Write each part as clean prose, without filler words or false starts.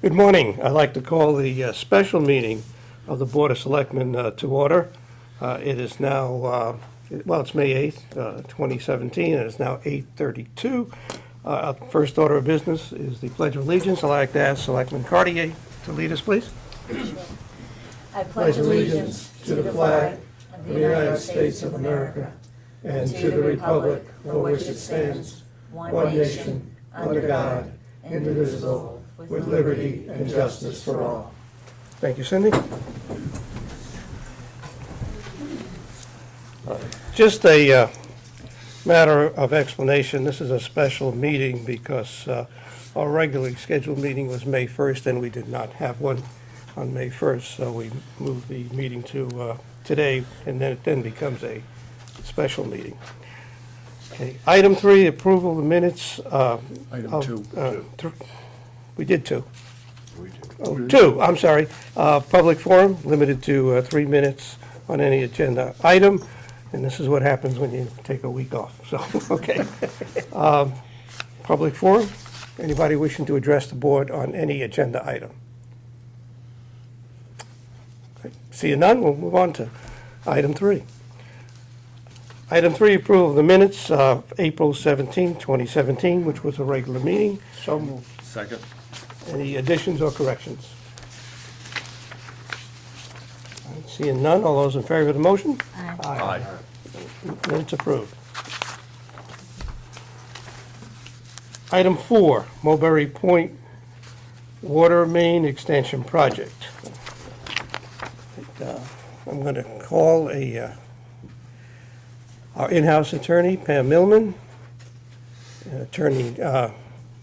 Good morning. I'd like to call the special meeting of the Board of Selectmen to order. It is now, it's May 8th, 2017, and it's now 8:32. First order of business is the Pledge of Allegiance. I'd like to ask Selectman Cartier to lead us, please. I pledge allegiance to the flag of the United States of America and to the republic for which it stands, one nation, under God, indivisible, with liberty and justice for all. Thank you, Cindy. Just a matter of explanation. This is a special meeting because our regularly scheduled meeting was May 1st, and we did not have one on May 1st, so we moved the meeting to today, and then it then becomes a special meeting. Okay, item 3, approval of the minutes. Item 2. We did 2. Oh, 2, I'm sorry. Public forum, limited to 3 minutes on any agenda item, and this is what happens when you take a week off, so, okay. Public forum, anybody wishing to address the board on any agenda item? Okay. Seeing none, we'll move on to item 3. Item 3, approval of the minutes of April 17, 2017, which was a regular meeting. So moved. Second. Any additions or corrections? Seeing none, all those in favor of the motion? Aye. Minutes approved. Item 4, Mulberry Point Water Main Extension Project. I'm going to call our in-house attorney, Pam Millman, and Attorney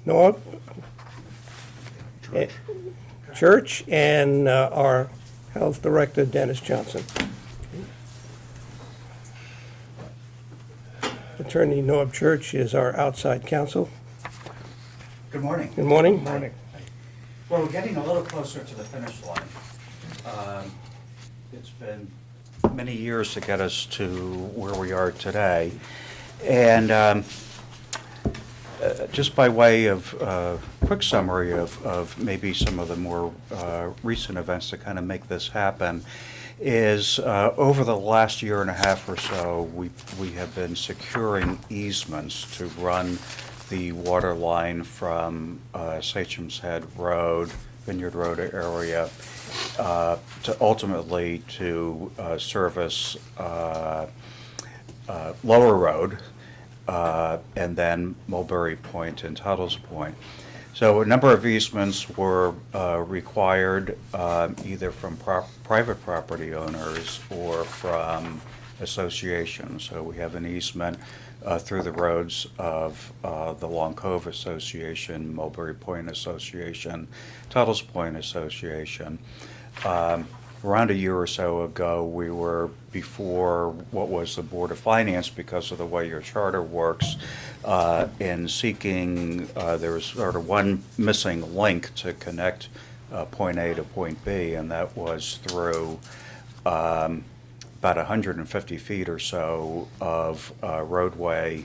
Norb Church, and our Health Director, Dennis Johnson. Attorney Norb Church is our outside counsel. Good morning. Good morning. Well, we're getting a little closer to the finish line. It's been many years to get us to where we are today. And just by way of quick summary of maybe some of the more recent events that kind of make this happen, is over the last year and a half or so, we have been securing easements to run the water line from Sachem's Head Road, Vineyard Road area, to ultimately to service Lower Road, and then Mulberry Point and Tuttle's Point. So a number of easements were required either from private property owners or from associations. So we have an easement through the roads of the Long Cove Association, Mulberry Point Association, Tuttle's Point Association. Around a year or so ago, we were before what was the Board of Finance, because of the way your charter works, in seeking, there was sort of one missing link to connect point A to point B, and that was through about 150 feet or so of roadway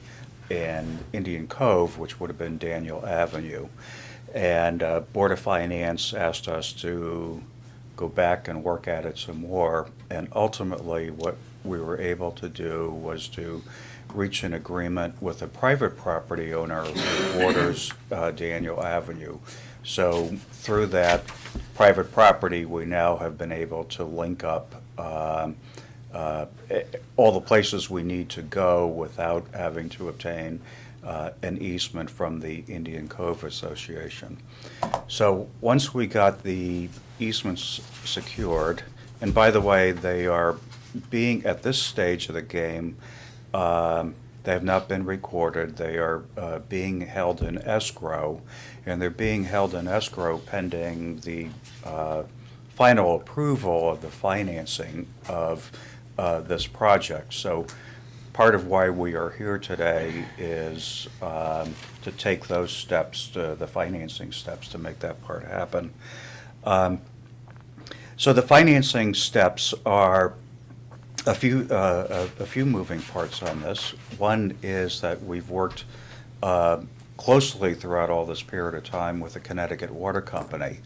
in Indian Cove, which would have been Daniel Avenue. And Board of Finance asked us to go back and work at it some more, and ultimately what we were able to do was to reach an agreement with a private property owner who borders Daniel Avenue. So through that private property, we now have been able to link up all the places we need to go without having to obtain an easement from the Indian Cove Association. So once we got the easements secured, and by the way, they are being, at this stage of the game, they have not been recorded. They are being held in escrow, and they're being held in escrow pending the final approval of the financing of this project. So part of why we are here today is to take those steps, the financing steps, to make that part happen. So the financing steps are a few moving parts on this. One is that we've worked closely throughout all this period of time with the Connecticut Water Company.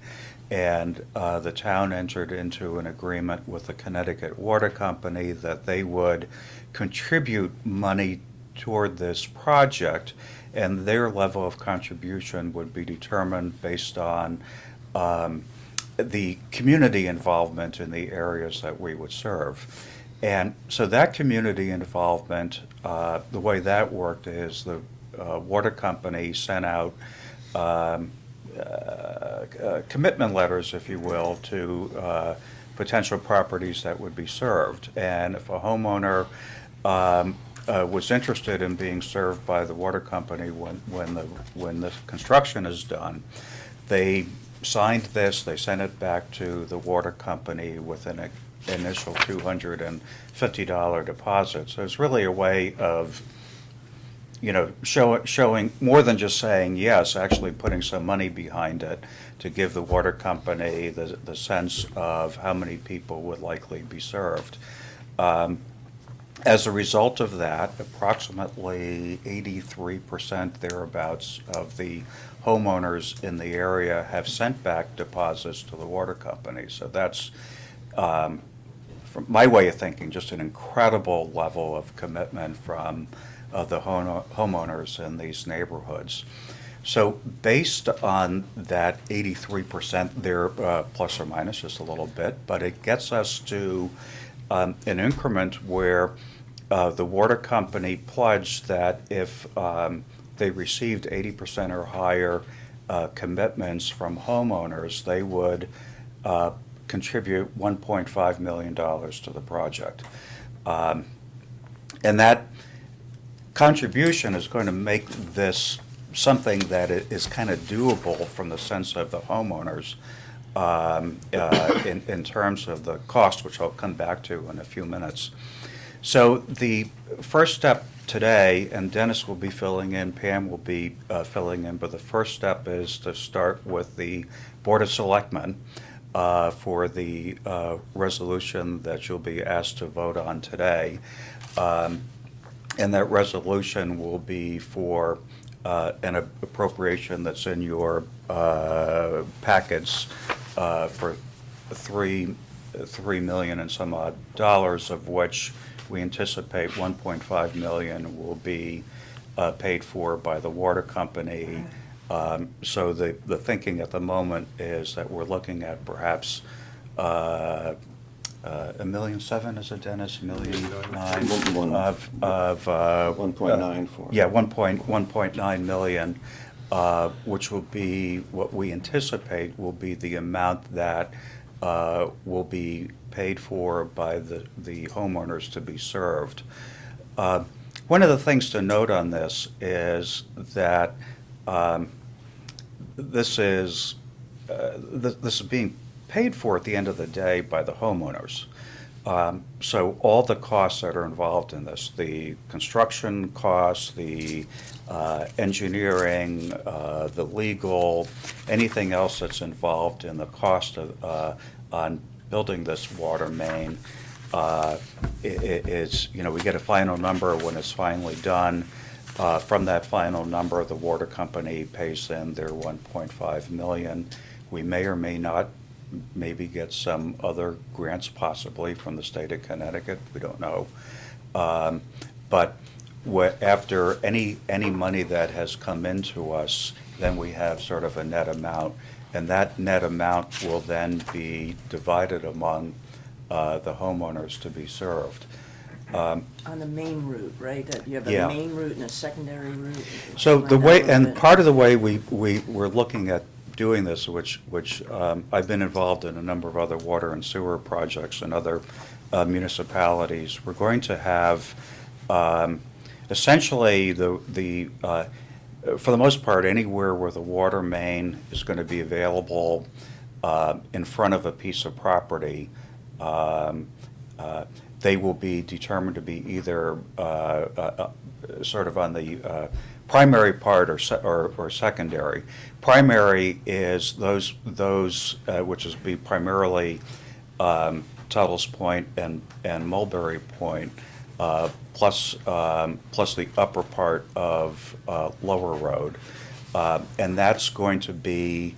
And the town entered into an agreement with the Connecticut Water Company that they would contribute money toward this project, and their level of contribution would be determined based on the community involvement in the areas that we would serve. And so that community involvement, the way that worked is the water company sent out commitment letters, if you will, to potential properties that would be served. And if a homeowner was interested in being served by the water company when the construction is done, they signed this, they sent it back to the water company with an initial $250 deposit. So it's really a way of, showing more than just saying yes, actually putting some money behind it to give the water company the sense of how many people would likely be served. As a result of that, approximately 83% thereabouts of the homeowners in the area have sent back deposits to the water company. So that's, from my way of thinking, just an incredible level of commitment from the homeowners in these neighborhoods. So based on that 83% there, plus or minus just a little bit, but it gets us to an increment where the water company pledged that if they received 80% or higher commitments from homeowners, they would contribute $1.5 million to the project. And that contribution is going to make this something that is kind of doable from the sense of the homeowners in terms of the cost, which I'll come back to in a few minutes. So the first step today, and Dennis will be filling in, Pam will be filling in, but the first step is to start with the Board of Selectmen for the resolution that you'll be asked to vote on today. And that resolution will be for an appropriation that's in your packets for $3 million and some odd dollars, of which we anticipate $1.5 million will be paid for by the water company. So the thinking at the moment is that we're looking at perhaps $1.7 million, is it, Dennis? $1.9 million of 1.94. yeah, 1.9 million, which will be what we anticipate will be the amount that will be paid for by the homeowners to be served. One of the things to note on this is that this is being paid for at the end of the day by the homeowners. So all the costs that are involved in this, the construction costs, the engineering, the legal, anything else that's involved in the cost of on building this water main, is, we get a final number when it's finally done. From that final number, the water company pays in their $1.5 million. We may or may not maybe get some other grants, possibly from the state of Connecticut. We don't know. But after any money that has come into us, then we have sort of a net amount, and that net amount will then be divided among the homeowners to be served. On the main route, right? You have Yeah. a main route and a secondary route? So the Explain way, that a little and bit. part of the way we're looking at doing this, which I've been involved in a number of other water and sewer projects in other municipalities. We're going to have essentially for the most part, anywhere where the water main is going to be available in front of a piece of property, they will be determined to be either sort of on the primary part or secondary. Primary is those which is be primarily Tuttle's Point and Mulberry Point, plus the upper part of Lower Road. And that's going to be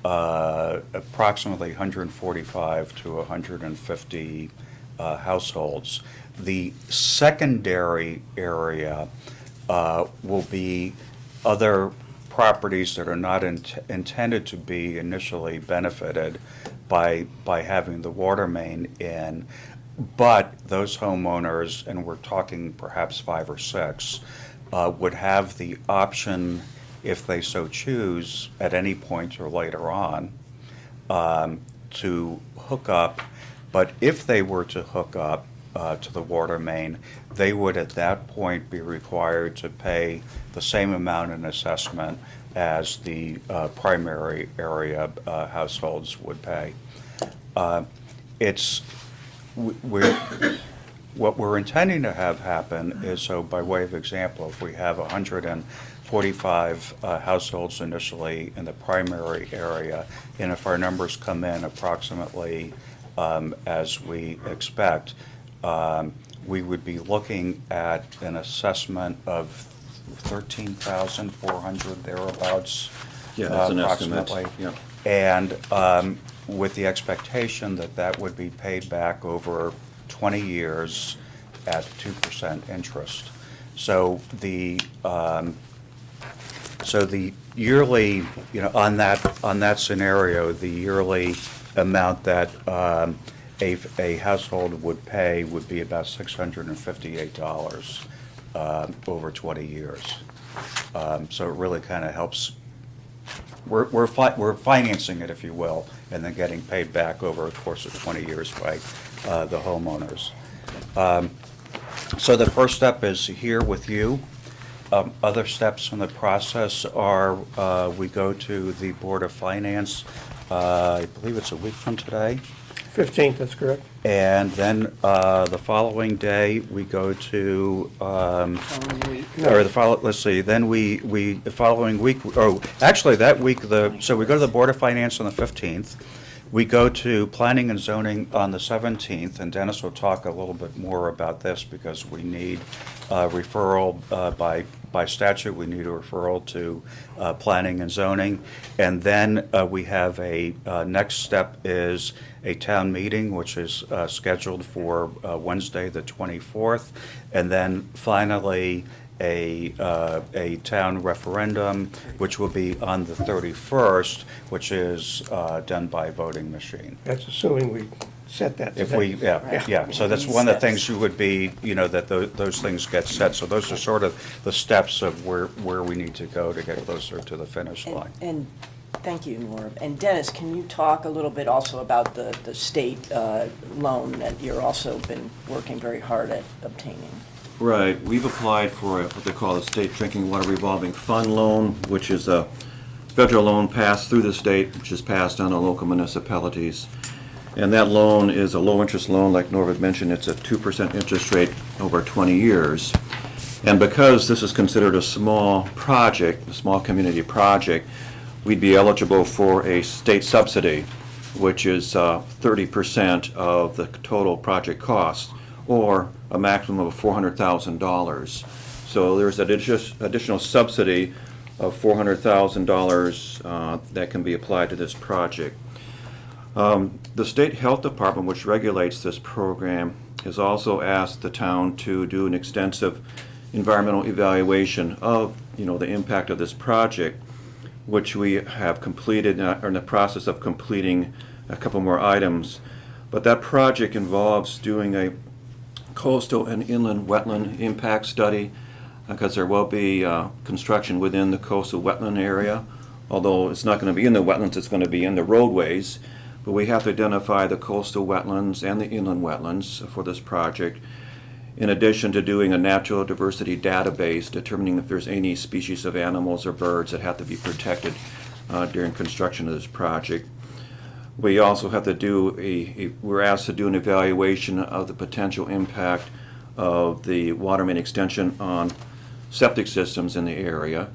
approximately 145 to 150 households. The secondary area will be other properties that are not intended to be initially benefited by having the water main in, but those homeowners, and we're talking perhaps 5 or 6, would have the option, if they so choose, at any point or later on, to hook up. But if they were to hook up to the water main, they would at that point be required to pay the same amount in assessment as the primary area households would pay. What we're intending to have happen is, so by way of example, if we have 145 households initially in the primary area, and if our numbers come in approximately as we expect, we would be looking at an assessment of 13,400 thereabouts. Yeah, that's an estimate. Approximately. Yeah. And with the expectation that that would be paid back over 20 years at 2% interest. So the yearly, on that scenario, the yearly amount that a household would pay would be about $658 over 20 years. So it really kind of helps. We're financing it, if you will, and then getting paid back over a course of 20 years by the homeowners. So the first step is here with you. Other steps in the process are we go to the Board of Finance, I believe it's a week from today. 15th, that's correct. And then the following day, we go to, Following week. or let's see, then the following week, actually that week, so we go to the Board of Finance on the 15th. We go to Planning and Zoning on the 17th, and Dennis will talk a little bit more about this because we need referral by statute. We need a referral to Planning and Zoning. And then we have a next step is a town meeting, which is scheduled for Wednesday, the 24th. And then finally, a town referendum, which will be on the 31st, which is done by voting machine. That's assuming we set that If today. we, yeah, so that's one of the things you would be, that those things get set. So those are sort of the steps of where we need to go to get closer to the finish line. And thank you, Norm. And Dennis, can you talk a little bit also about the state loan that you're also been working very hard at obtaining? Right, we've applied for what they call the State Drinking Water Revolving Fund Loan, which is a federal loan passed through the state, which is passed on to local municipalities. And that loan is a low-interest loan, like Norm had mentioned. It's a 2% interest rate over 20 years. And because this is considered a small project, a small community project, we'd be eligible for a state subsidy, which is 30% of the total project cost, or a maximum of $400,000. So there's an additional subsidy of $400,000 that can be applied to this project. The State Health Department, which regulates this program, has also asked the town to do an extensive environmental evaluation of, the impact of this project, which we have completed, are in the process of completing a couple more items. But that project involves doing a coastal and inland wetland impact study, because there will be construction within the coastal wetland area, although it's not going to be in the wetlands, it's going to be in the roadways. But we have to identify the coastal wetlands and the inland wetlands for this project, in addition to doing a natural diversity database, determining if there's any species of animals or birds that have to be protected during construction of this project. We also have to do we're asked to do an evaluation of the potential impact of the water main extension on septic systems in the area,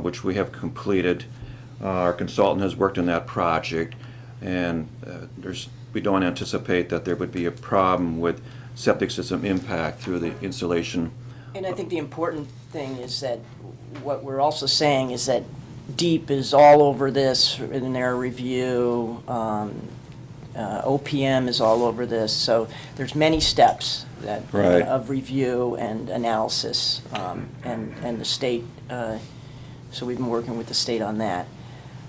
which we have completed. Our consultant has worked on that project, and we don't anticipate that there would be a problem with septic system impact through the installation. And I think the important thing is that what we're also saying is that DEEP is all over this in their review. OPM is all over this. So there's many steps that Right. of review and analysis, and the state. So we've been working with the state on that.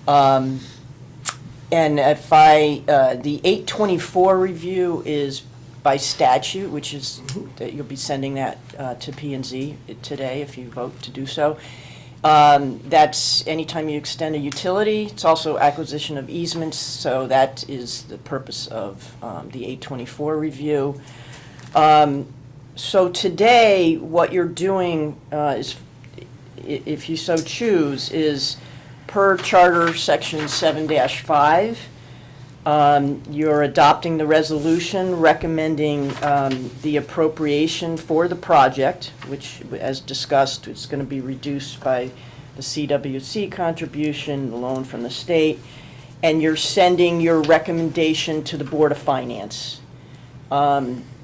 And if the 824 review is by statute, which is, that you'll be sending that to P&Z today if you vote to do so. That's anytime you extend a utility. It's also acquisition of easements, so that is the purpose of the 824 review. So today, what you're doing is, if you so choose, is per Charter Section 7-5, you're adopting the resolution recommending the appropriation for the project, which, as discussed, is going to be reduced by the CWC contribution, the loan from the state, and you're sending your recommendation to the Board of Finance.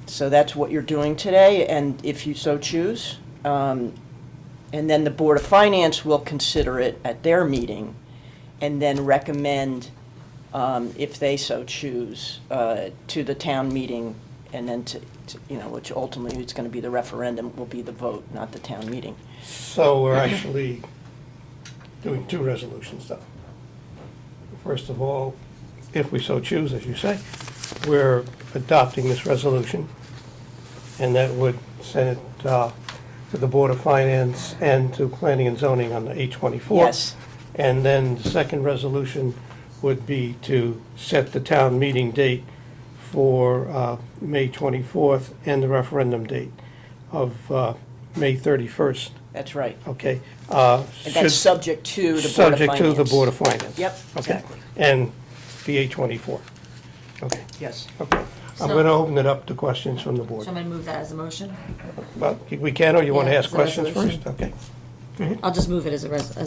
So that's what you're doing today, and if you so choose. And then the Board of Finance will consider it at their meeting and then recommend, if they so choose, to the town meeting, and then to, which ultimately is going to be the referendum, will be the vote, not the town meeting. So we're actually doing two resolutions, though. First of all, if we so choose, as you say, we're adopting this resolution, and that would send it to the Board of Finance and to Planning and Zoning on the 824. Yes. And then the second resolution would be to set the town meeting date for May 24th and the referendum date of May 31st. That's right. Okay. And that's subject to the Board of Finance. Subject to the Board of Finance. Yep, Okay. exactly. And the 824. Okay, Yes. okay. I'm So- going to open it up to questions from the board. So I'm going to move that as a motion? Well, we can, or you want to Yeah, ask as a questions resolution. first? Okay, I'll just move it as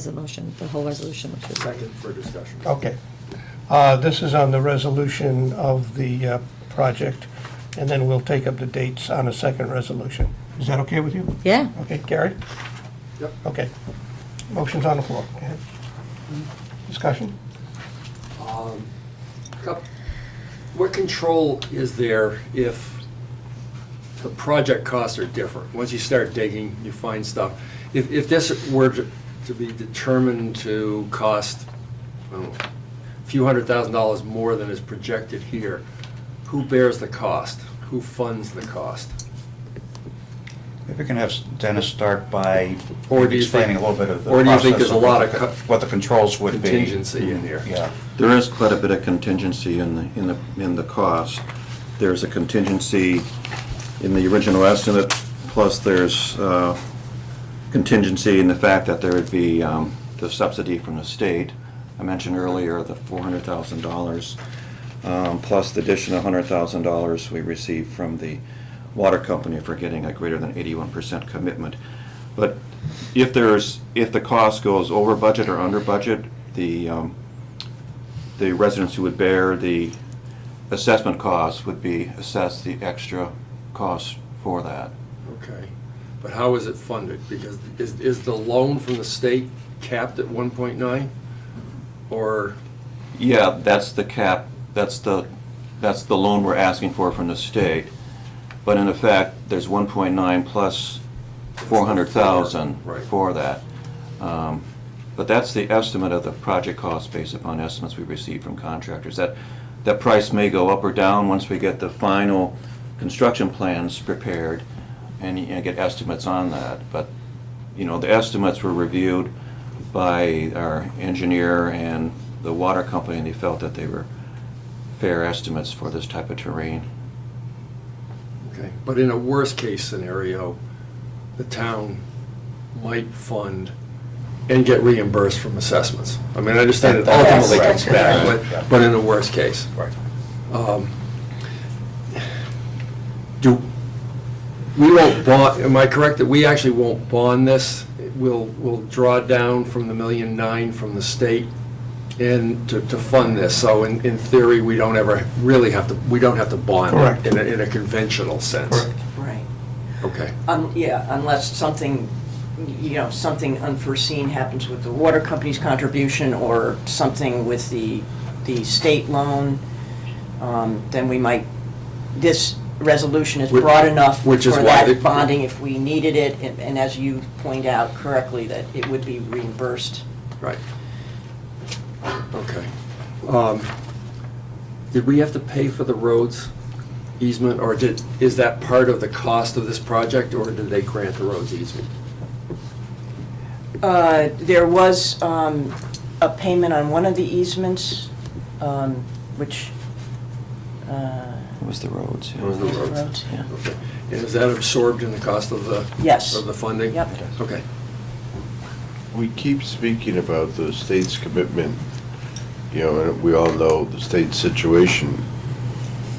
a motion, the whole resolution. Which is Second for discussion. okay. This is on the resolution of the project, and then we'll take up the dates on a second resolution. Is that okay with you? Yeah. Okay, Gary? Yep. Okay. Motion's on the floor. Go ahead. Discussion? What control is there if the project costs are different? Once you start digging, you find stuff. If this were to be determined to cost, I don't know, a few $100,000 more than is projected here, who bears the cost? Who funds the cost? Maybe we can have Dennis start by Or do you explaining a think- little bit of the or do you think process there's a lot of what the controls would be. Contingency in here. Yeah. There is quite a bit of contingency in the cost. There's a contingency in the original estimate, plus there's contingency in the fact that there would be the subsidy from the state. I mentioned earlier the $400,000, plus the additional $100,000 we received from the water company for getting a greater than 81% commitment. But if the cost goes over budget or under budget, the residents who would bear the assessment costs would be assessed the extra cost for that. Okay, but how is it funded? Because is the loan from the state capped at 1.9? Or, Yeah, that's the cap, that's the loan we're asking for from the state. But in effect, there's 1.9 plus 400,000 Right. for that. But that's the estimate of the project cost based upon estimates we received from contractors. That price may go up or down once we get the final construction plans prepared and you get estimates on that. But, the estimates were reviewed by our engineer and the water company, and they felt that they were fair estimates for this type of terrain. okay, but in a worst-case scenario, the town might fund and get reimbursed from assessments. I mean, I understand it ultimately Yes. comes back, but in a worst case. Right. We won't bond, am I correct that we actually won't bond this? We'll draw down from the $1.9 million from the state? and to fund this. So in theory, we don't have to bond Correct. in a conventional sense. Correct. Right. Okay. Yeah, unless something, something unforeseen happens with the water company's contribution or something with the state loan, then we might, this resolution is broad enough for Which is why that bonding if we needed it, and as you point out correctly, that it would be reimbursed. Right. Okay. Did we have to pay for the roads easement, or is that part of the cost of this project, or did they grant the roads easement? There was a payment on one of the easements, which... It was the roads, yeah. It was the roads. Yeah. Okay. And is that absorbed in the cost of the? Yes. Of the funding? Yep. Okay. We keep speaking about the state's commitment, and we all know the state's situation.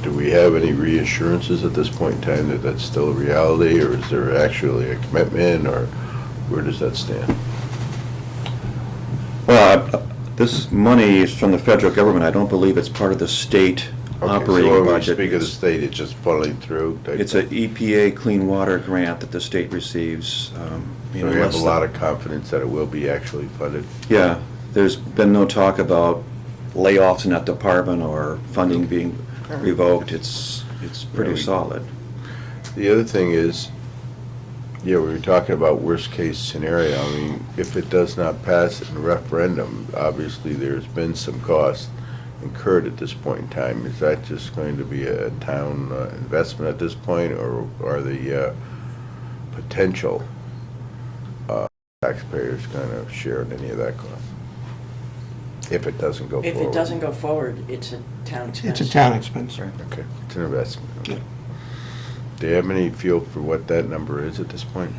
Do we have any reassurances at this point in time that that's still a reality, or is there actually a commitment, or where does that stand? Well, this money is from the federal government. I don't believe it's part of the state operating So when we budget. speak of the state, it's just funneling through? It's an EPA clean water grant that the state receives. So we have a lot of confidence that it will be actually funded? Yeah, there's been no talk about layoffs in that department or funding being revoked. It's pretty Really? solid. The other thing is, we were talking about worst-case scenario. I mean, if it does not pass in referendum, obviously there's been some cost incurred at this point in time. Is that just going to be a town investment at this point, or are the potential taxpayers going to share in any of that cost? If it doesn't go forward? If it doesn't go forward, it's a town expense. It's a town expense. Okay, it's an investment. Okay. Do you have any feel for what that number is at this point?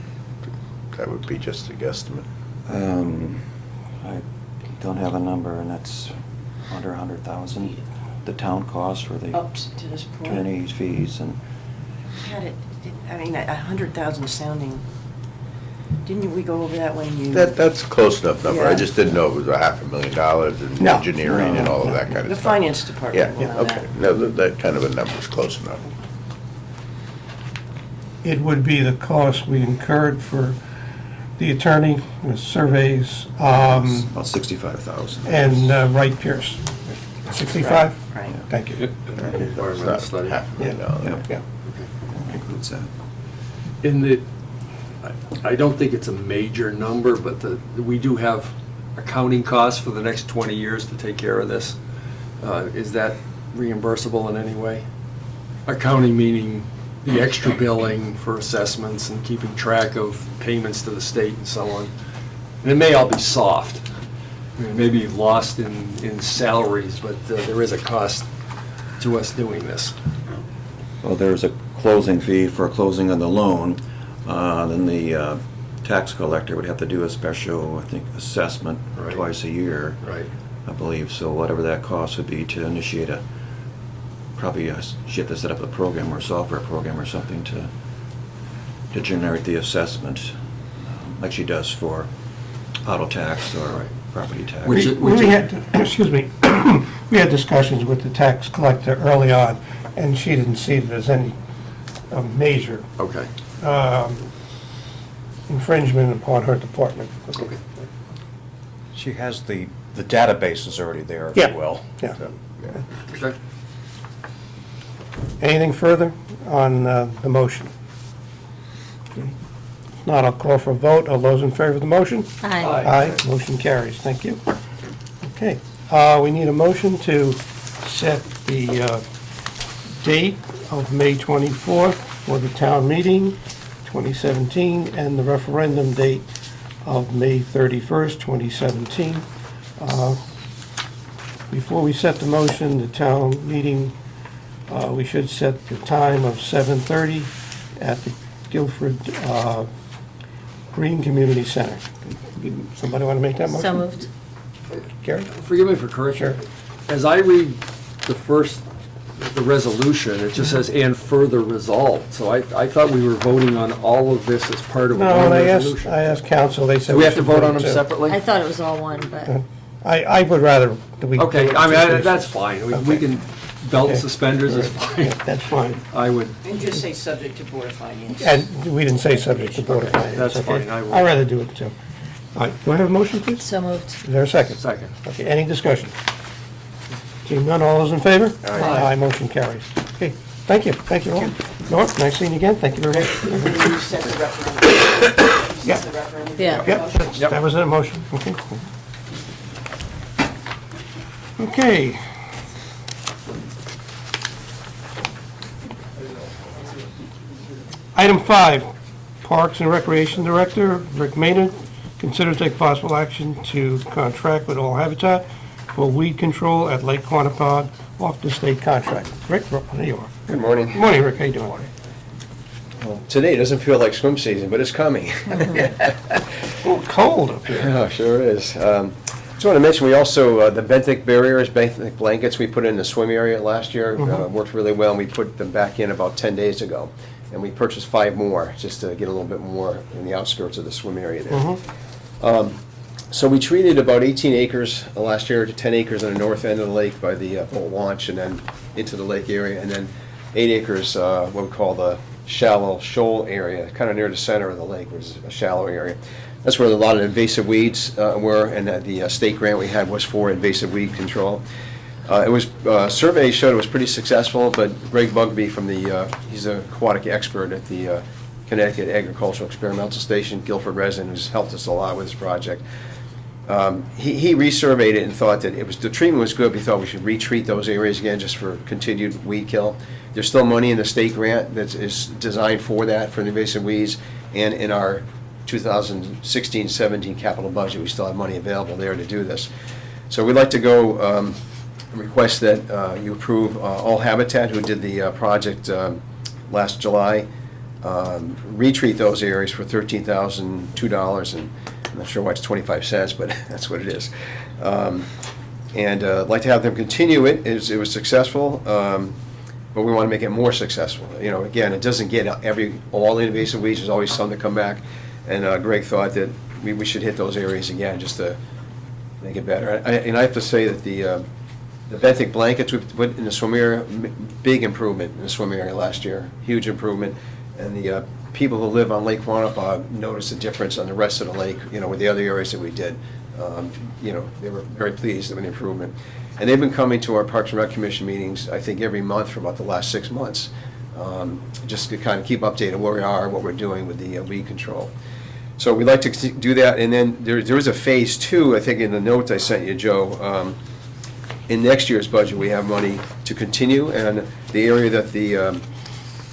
That would be just a guesstimate. I don't have a number, and that's under 100,000. The town costs for the Up to this point. attorney's fees and Had it, I mean, 100,000 sounding, didn't we go over that when you? That's a close enough number. I Yeah. just didn't know it was $500,000 in No. engineering and all of that kind of The stuff. finance Yeah, department will yeah, know that. okay. No, that kind of a number's close enough. It would be the cost we incurred for the attorney, with surveys, About 65,000. and Wright Pierce. 65? Right. Thank you. It's Environmental not study. $500,000. Yeah. Includes that. In the, I don't think it's a major number, but we do have accounting costs for the next 20 years to take care of this. Is that reimbursable in any way? Accounting meaning the extra billing for assessments and keeping track of payments to the state and so on. And it may all be soft. I mean, it may be lost in salaries, but there is a cost to us doing this. Well, there's a closing fee for closing on the loan. Then the tax collector would have to do a special, I think, assessment Right. twice a year, Right. I believe. So whatever that cost would be to initiate probably she have to set up a program or software program or something to generate the assessment, like she does for auto tax or Right. property tax. Which We had, excuse me, we had discussions with the tax collector early on, and she didn't see it as any major Okay. infringement upon her department. Okay. she has the database is already there, if Yeah. you will. Yeah. Okay. Anything further on the motion? If not, I'll call for a vote. All those in favor of the motion? Aye. Aye, motion carries. Thank you. Okay, we need a motion to set the date of May 24th for the town meeting, 2017, and the referendum date of May 31st, 2017. Before we set the motion, the town meeting, we should set the time of 7:30 at the Guilford Green Community Center. Somebody want to make that motion? So moved. Gary? Forgive me for correction. As I read the resolution, it just says, "and further resolved." So I thought we were voting on all of this as part of No, one and I resolution. asked council, they said. Do we have to should vote on them too. separately? I thought it was all one, but I would rather that we. Okay, do it I mean, Tuesdays. that's fine. We Okay. can, belt and Okay. suspenders is Yeah, fine. that's fine. I would, And just say subject to Board of Finance. And we didn't say subject to Board of Okay, Finance. that's okay? fine, I will. I'd rather do it too. All right, do I have a motion, please? So moved. Is there a second? second. Okay, any discussion? Seeing none, all those in favor? Aye. Aye, motion carries. Okay, thank you all. Norm, nice seeing you again, thank you very much. You said the referendum. You Yeah. said the referendum. Yeah. Yep, that was a motion, okay. Okay. Item 5, Parks and Recreation Director Rick Maynard, consider to take possible action to contract with All Habitat for weed control at Lake Quantapug off the state contract. Rick, there you are. Good morning. Good morning, Rick, how you doing? Today doesn't feel like swim season, but it's coming. A little cold up here. Oh, sure is. Just want to mention, we also, the benthic barriers, benthic blankets we put in the swim area last year worked really well, and we put them back in about 10 days ago. And we purchased 5 more, just to get a little bit more in the outskirts of the swim area there. So we treated about 18 acres last year, to 10 acres on the north end of the lake by the boat launch, and then into the lake area, and then 8 acres, what we call the shallow shoal area, kind of near the center of the lake, which is a shallow area. That's where a lot of invasive weeds were, and the state grant we had was for invasive weed control. Survey showed it was pretty successful, but Greg Bugby from he's an aquatic expert at the Connecticut Agricultural Experimental Station, Guilford resident, who's helped us a lot with this project. He resurveyed it and thought that the treatment was good, but he thought we should retreat those areas again just for continued weed kill. There's still money in the state grant that is designed for that, for the invasive weeds, and in our 2016-17 capital budget, we still have money available there to do this. So we'd like to go and request that you approve All Habitat, who did the project last July, retreat those areas for $13,002, and I'm not sure why it's 25 cents, but that's what it is. And I'd like to have them continue it. It was successful, but we want to make it more successful. You know, again, it doesn't get all the invasive weeds. There's always some that come back. And Greg thought that we should hit those areas again just to make it better. And I have to say that the benthic blankets we put in the swim area, big improvement in the swim area last year, huge improvement. And the people who live on Lake Quantapug noticed a difference on the rest of the lake, you know, with the other areas that we did. You know, they were very pleased with the improvement. And they've been coming to our Parks and Rec Commission meetings, I think, every month for about the last 6 months, just to kind of keep updated where we are, what we're doing with the weed control. So we'd like to do that, and then there is a phase 2, I think in the notes I sent you, Joe. In next year's budget, we have money to continue, and the area that the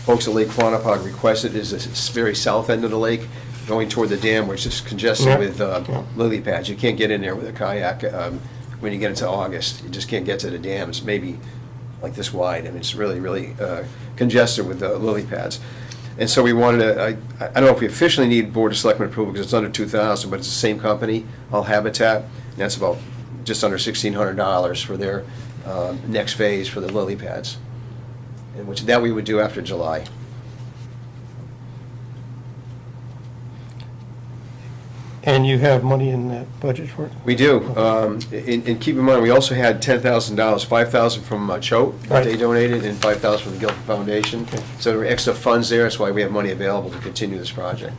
folks at Lake Quantapug requested is the very south end of the lake, going toward the dam, which is congested Yeah. with lily pads. You can't get in there with a kayak when you get into August. You just can't get to the dams, maybe like this wide. I mean, it's really, really congested with lily pads. And so we wanted to, I don't know if we officially need Board of Selectmen approval because it's under $2,000, but it's the same company, All Habitat, and that's about just under $1,600 for their next phase for the lily pads, and which that we would do after July. And you have money in that budget for it? We do, and keep in mind, we also had $10,000, $5,000 from Choate, that they Right. donated, and $5,000 from the Guilford Foundation. Okay. So there were extra funds there, that's why we have money available to continue this project.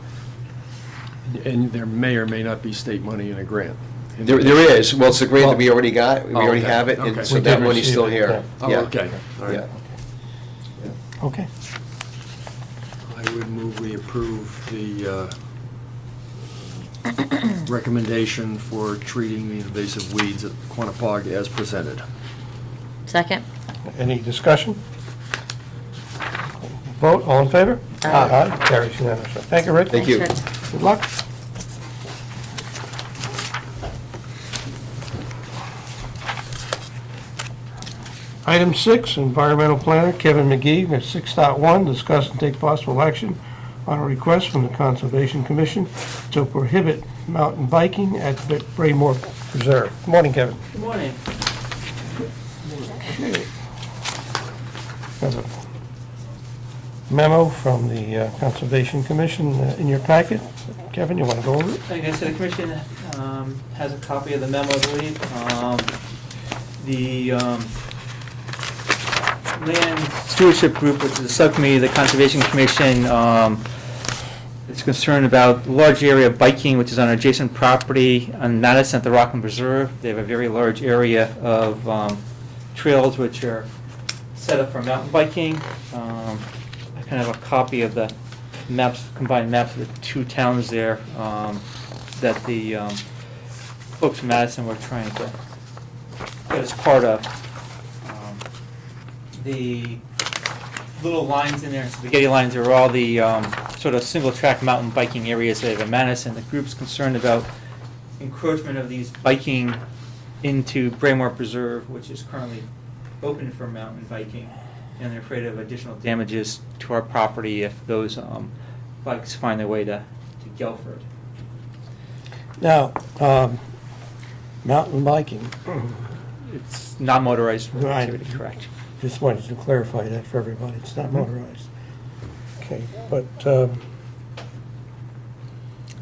And there may or may not be state money in a grant. There is, well, it's the grant that we already got, we Oh, already okay, have it, okay. and so We that did money's receive still it, here. Oh, Yeah. okay, all right. Yeah. Okay. I would move we approve the recommendation for treating the invasive weeds at Quantapug as presented. Second? Any discussion? Vote, all in favor? Aye. Carries unanimously. Thank you, Rick. Thank you. Thanks, Rick. Good luck. Item 6, Environmental Planner Kevin McGee, at 6.1, discuss and take possible action on a request from the Conservation Commission to prohibit mountain biking at Braymore Preserve. Good morning, Kevin. Good morning. There's a memo from the Conservation Commission in your packet. Kevin, you want to go over it? Like I said, the commission has a copy of the memo, I believe. The Land Stewardship Group, which is a subcommittee of the Conservation Commission, is concerned about large area of biking, which is on adjacent property on Madison at the Rockland Preserve. They have a very large area of trails which are set up for mountain biking. I kind of have a copy of the maps, combined maps of the two towns there that the folks from Madison were trying to get as part of. The little lines in there, spaghetti lines, are all the sort of single-track mountain biking areas that in Madison. The group's concerned about encroachment of these biking into Braemore Preserve, which is currently open for mountain biking, and they're afraid of additional damages to our property if those bikes find their way to Guilford. Now, mountain biking, It's not motorized Right. activity, correct? just wanted to clarify that for everybody, it's not motorized. Okay, but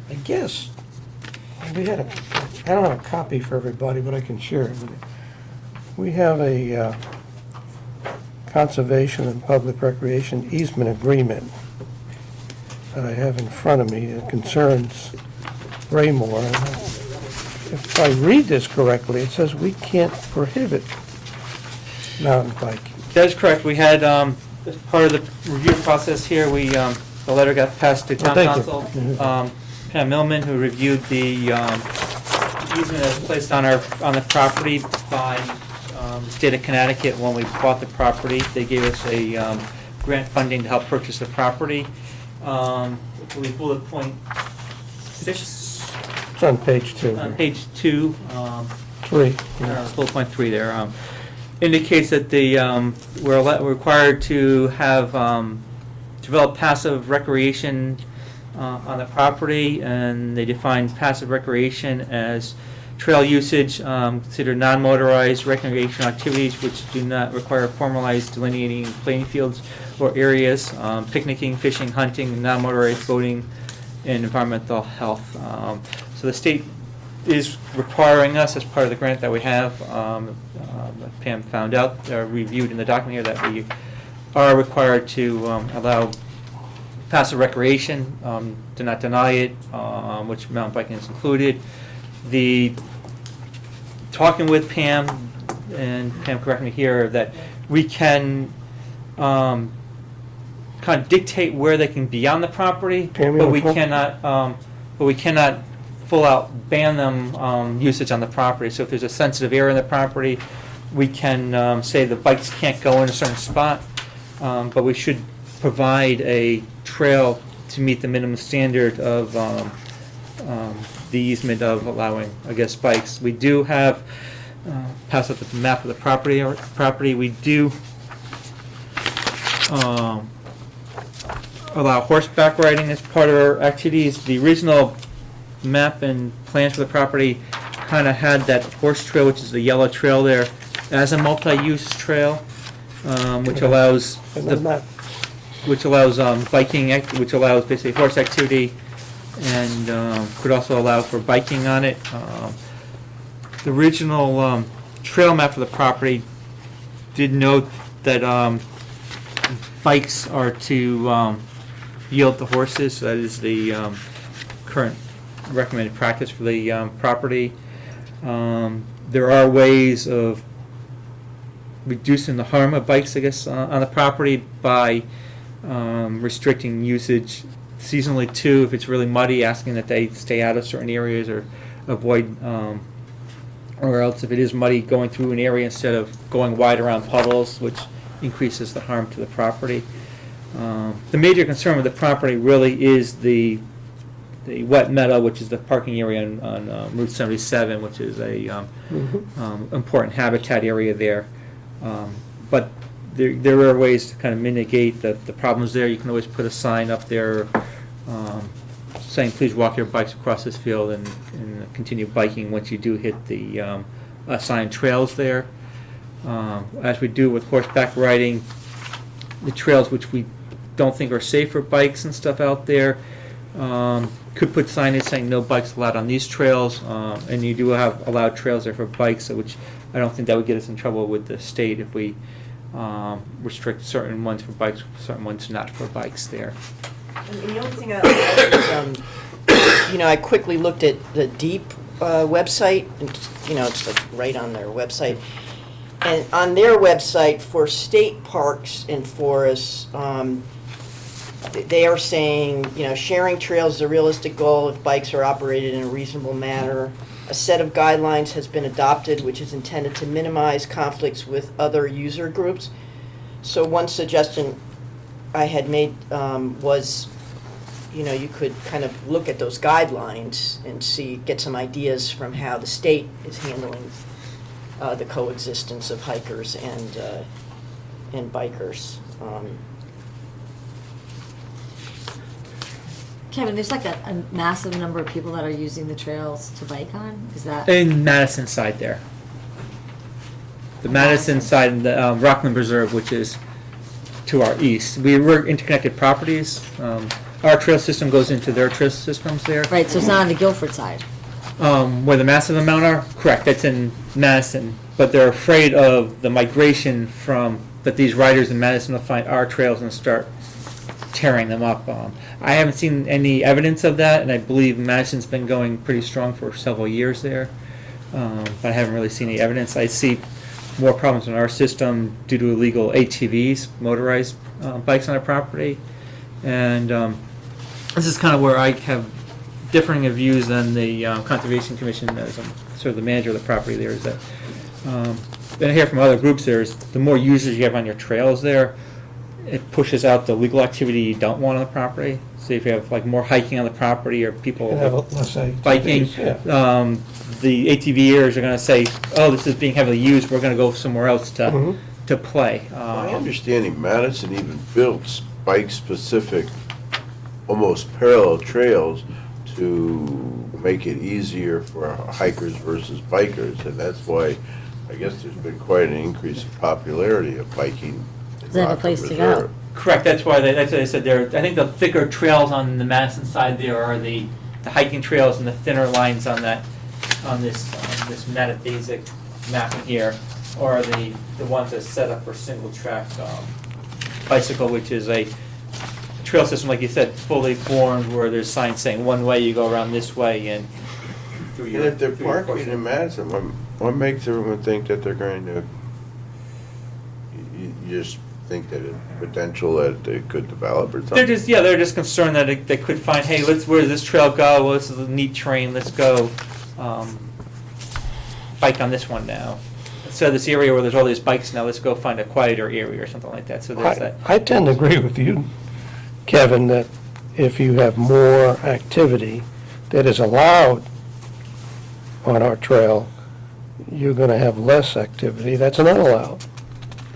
I guess, we had a, I don't have a copy for everybody, but I can share it with you. We have a conservation and public recreation easement agreement that I have in front of me that concerns Braemore. If I read this correctly, it says we can't prohibit mountain biking. That is correct. We had, as part of the review process here, the letter got passed to town thank you. council. Pam Millman, who reviewed the easement that was placed on the property by the state of Connecticut when we bought the property. They gave us a grant funding to help purchase the property. I believe bullet point 6, It's on page 2. on page 2. 3. Bullet point 3 there, indicates that we're required to have, develop passive recreation on the property, and they define passive recreation as trail usage, considered non-motorized recreational activities which do not require formalized delineating playing fields or areas, picnicking, fishing, hunting, non-motorized boating, and environmental health. So the state is requiring us, as part of the grant that we have, Pam found out, reviewed in the document here, that we are required to allow passive recreation, do not deny it, which mountain biking is included. Talking with Pam, and Pam correct me here, that we can kind of dictate where they can be on the property, Pam, you but wanna we cannot full out ban them usage on the property. So if there's a sensitive area in the property, we can say the bikes can't go in a certain spot, but we should provide a trail to meet the minimum standard of the easement of allowing, I guess, bikes. We do have, pass up the map of the property. We do allow horseback riding as part of our activities. The original map and plans for the property kind of had that horse trail, which is the yellow trail there, as a multi-use trail, which allows And then that, biking, which allows basically horse activity, and could also allow for biking on it. The original trail map for the property did note that bikes are to yield to horses. So that is the current recommended practice for the property. There are ways of reducing the harm of bikes, I guess, on the property by restricting usage seasonally too. If it's really muddy, asking that they stay out of certain areas or avoid, or else if it is muddy, going through an area instead of going wide around puddles, which increases the harm to the property. The major concern with the property really is the wet meadow, which is the parking area on Route 77, which is a important habitat area there. But there are ways to kind of mitigate the problems there. You can always put a sign up there saying, please walk your bikes across this field and continue biking once you do hit the assigned trails there. As we do with horseback riding, the trails which we don't think are safe for bikes and stuff out there, Could put signage saying no bikes allowed on these trails, and you do have allowed trails there for bikes, which I don't think that would get us in trouble with the state if we restrict certain ones for bikes, certain ones not for bikes there. And the only thing I is, I quickly looked at the DEEP website, and, it's like right on their website. And on their website, for state parks and forests, they are saying, sharing trails is a realistic goal if bikes are operated in a reasonable manner. A set of guidelines has been adopted which is intended to minimize conflicts with other user groups. So one suggestion I had made was, you could kind of look at those guidelines and get some ideas from how the state is handling the coexistence of hikers and bikers. Kevin, there's like a massive number of people that are using the trails to bike on, is that? In Madison side there. The Madison side and the Rockland Reserve, which is to our east. We're interconnected properties. Our trail system goes into their trail systems there. Right, so it's not on the Guilford side. Where the massive amount are, correct, that's in Madison. But they're afraid of the migration that these riders in Madison will find our trails and start tearing them up. I haven't seen any evidence of that, and I believe Madison's been going pretty strong for several years there. But I haven't really seen any evidence. I see more problems in our system due to illegal ATVs, motorized bikes on our property. And this is kind of where I have differing views than the Conservation Commission, as I'm sort of the manager of the property there, is that, and I hear from other groups there, is the more users you have on your trails there, it pushes out the legal activity you don't want on the property. So if you have like more hiking on the property or people And have less ATVs, biking, yeah. the ATVers are going to say, oh, this is being heavily used, we're going to go somewhere else Mhm. to play. My understanding, Madison even built bike-specific, almost parallel trails to make it easier for hikers versus bikers, and that's why I guess there's been quite an increase in popularity of biking in They have a Rockland place to go. Reserve. Correct, that's why I said there. I think the thicker trails on the Madison side there are the hiking trails, and the thinner lines on this basic map in here are the ones that set up for single track bicycle, which is a trail system, like you said, fully formed, where there's signs saying one way, you go around this way, and through And your. if they're through your parking course. in Madison, what makes everyone think that they're going to, you just think that it's potential that it could develop or something? They're just concerned that they could find, hey, where does this trail go? Well, this is a neat terrain, let's go bike on this one now. So this area where there's all these bikes now, let's go find a quieter area or something like that. So there's that. I tend to agree with you, Kevin, that if you have more activity that is allowed on our trail, you're going to have less activity that's not allowed.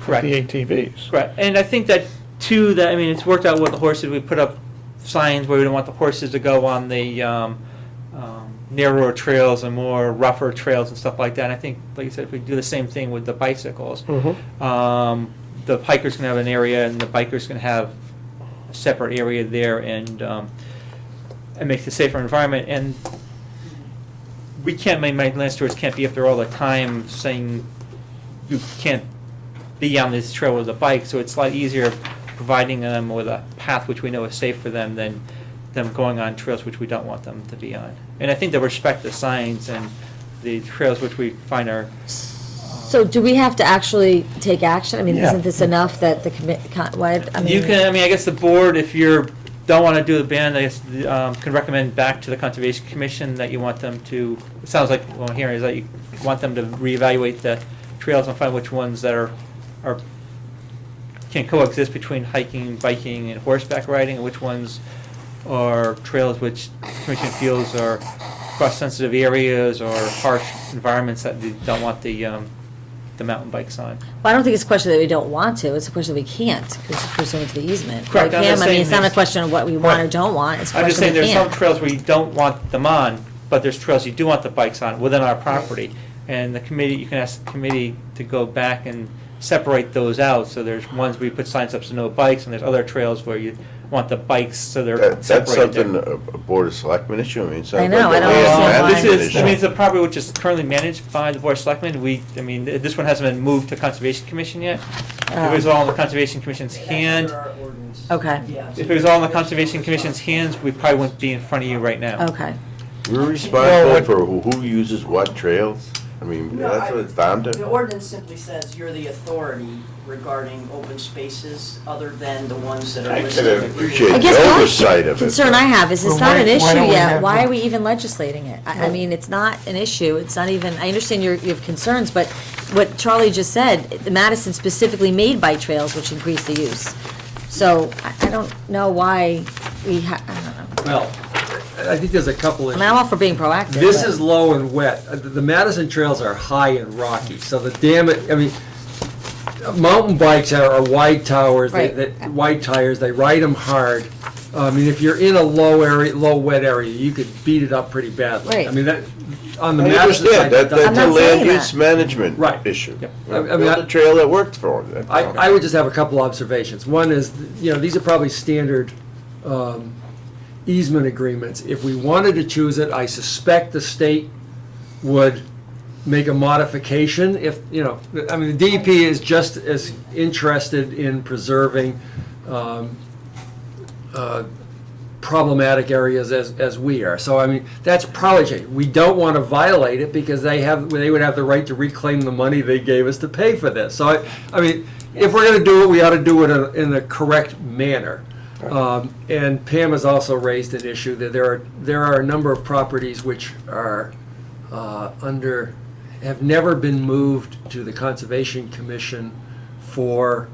Correct. The ATVs. Right, and I think that too, that, I mean, it's worked out with the horses. We put up signs where we don't want the horses to go on the narrower trails and more rougher trails and stuff like that. And I think, like you said, if we do the same thing with the bicycles, Mhm. The hikers can have an area and the bikers can have a separate area there, and it makes a safer environment. And we can't, my land stewards can't be up there all the time saying you can't be on this trail with a bike, so it's a lot easier providing them with a path which we know is safe for them than them going on trails which we don't want them to be on. And I think they respect the signs and the trails which we find are. So do we have to actually take action? I mean, Yeah. isn't this enough that the You can, I mean, I guess the board, if you don't want to do the ban, I guess, can recommend back to the Conservation Commission that you want them to, it sounds like what I'm hearing is that you want them to reevaluate the trails and find which ones that are can coexist between hiking, biking, and horseback riding, and which ones are trails which the commission feels are cross-sensitive areas or harsh environments that they don't want the mountain bikes on. Well, I don't think it's a question that we don't want to, it's a question that we can't, because it's pursuant to the easement. Correct, Right, I'm Pam? just I mean, saying it's not a there's- question of what we want or Right. don't want, it's a I'm just question saying we there's some can't. trails where you don't want them on, but there's trails you do want the bikes on within our property. And the committee, you can ask the committee to go back and separate those out. So there's ones where you put signs up so no bikes, and there's other trails where you want the bikes so they're That's separated. something, a Board of Selectmen issue, I mean, it sounds I like know, a I don't land understand why. management This is, I mean, issue. it's a property which is currently managed by the Board of Selectmen. This one hasn't been moved to Conservation Commission yet. If it was all in the Conservation Commission's hand, Okay, if it was all in the Conservation Commission's hands, we probably wouldn't be in front of you right now. okay. We're Well, responsible what- for who uses what trails? I mean, No, that's what it's down The to? ordinance simply says you're the authority regarding open spaces, other than the ones that are I listed. can appreciate I the guess oversight the of it. concern I have is it's Well, not why- an why issue don't we yet. have Why the- are we even legislating it? I mean, it's not an issue. It's not even, I understand you have concerns, but what Charlie just said, the Madison specifically made bike trails, which increase the use. So I don't know why I don't know. Well, I think there's a couple I issues. mean, I'm all for being proactive. This but- is low and wet. The Madison trails are high and rocky, so the damage, I mean, mountain bikes are wide towers, Right. wide tires, they ride them hard. I mean, if you're in a low area, low wet area, you could beat it up pretty badly. Right. I mean, that, on the I Madison understand, side, that, that I'm that's a not land saying use that. management Right. issue. Yep. I mean, Build a trail that worked for them. I would just have a couple observations. One is, you know, these are probably standard easement agreements. If we wanted to choose it, I suspect the state would make a modification if, you know, I mean, the DEP is just as interested in preserving problematic areas as we are. So, I mean, that's probably changed. We don't want to violate it because they would have the right to reclaim the money they gave us to pay for this. So, I mean, if we're going to do it, we ought to do it in the correct manner. And Pam has also raised an issue that there are a number of properties which are have never been moved to the Conservation Commission for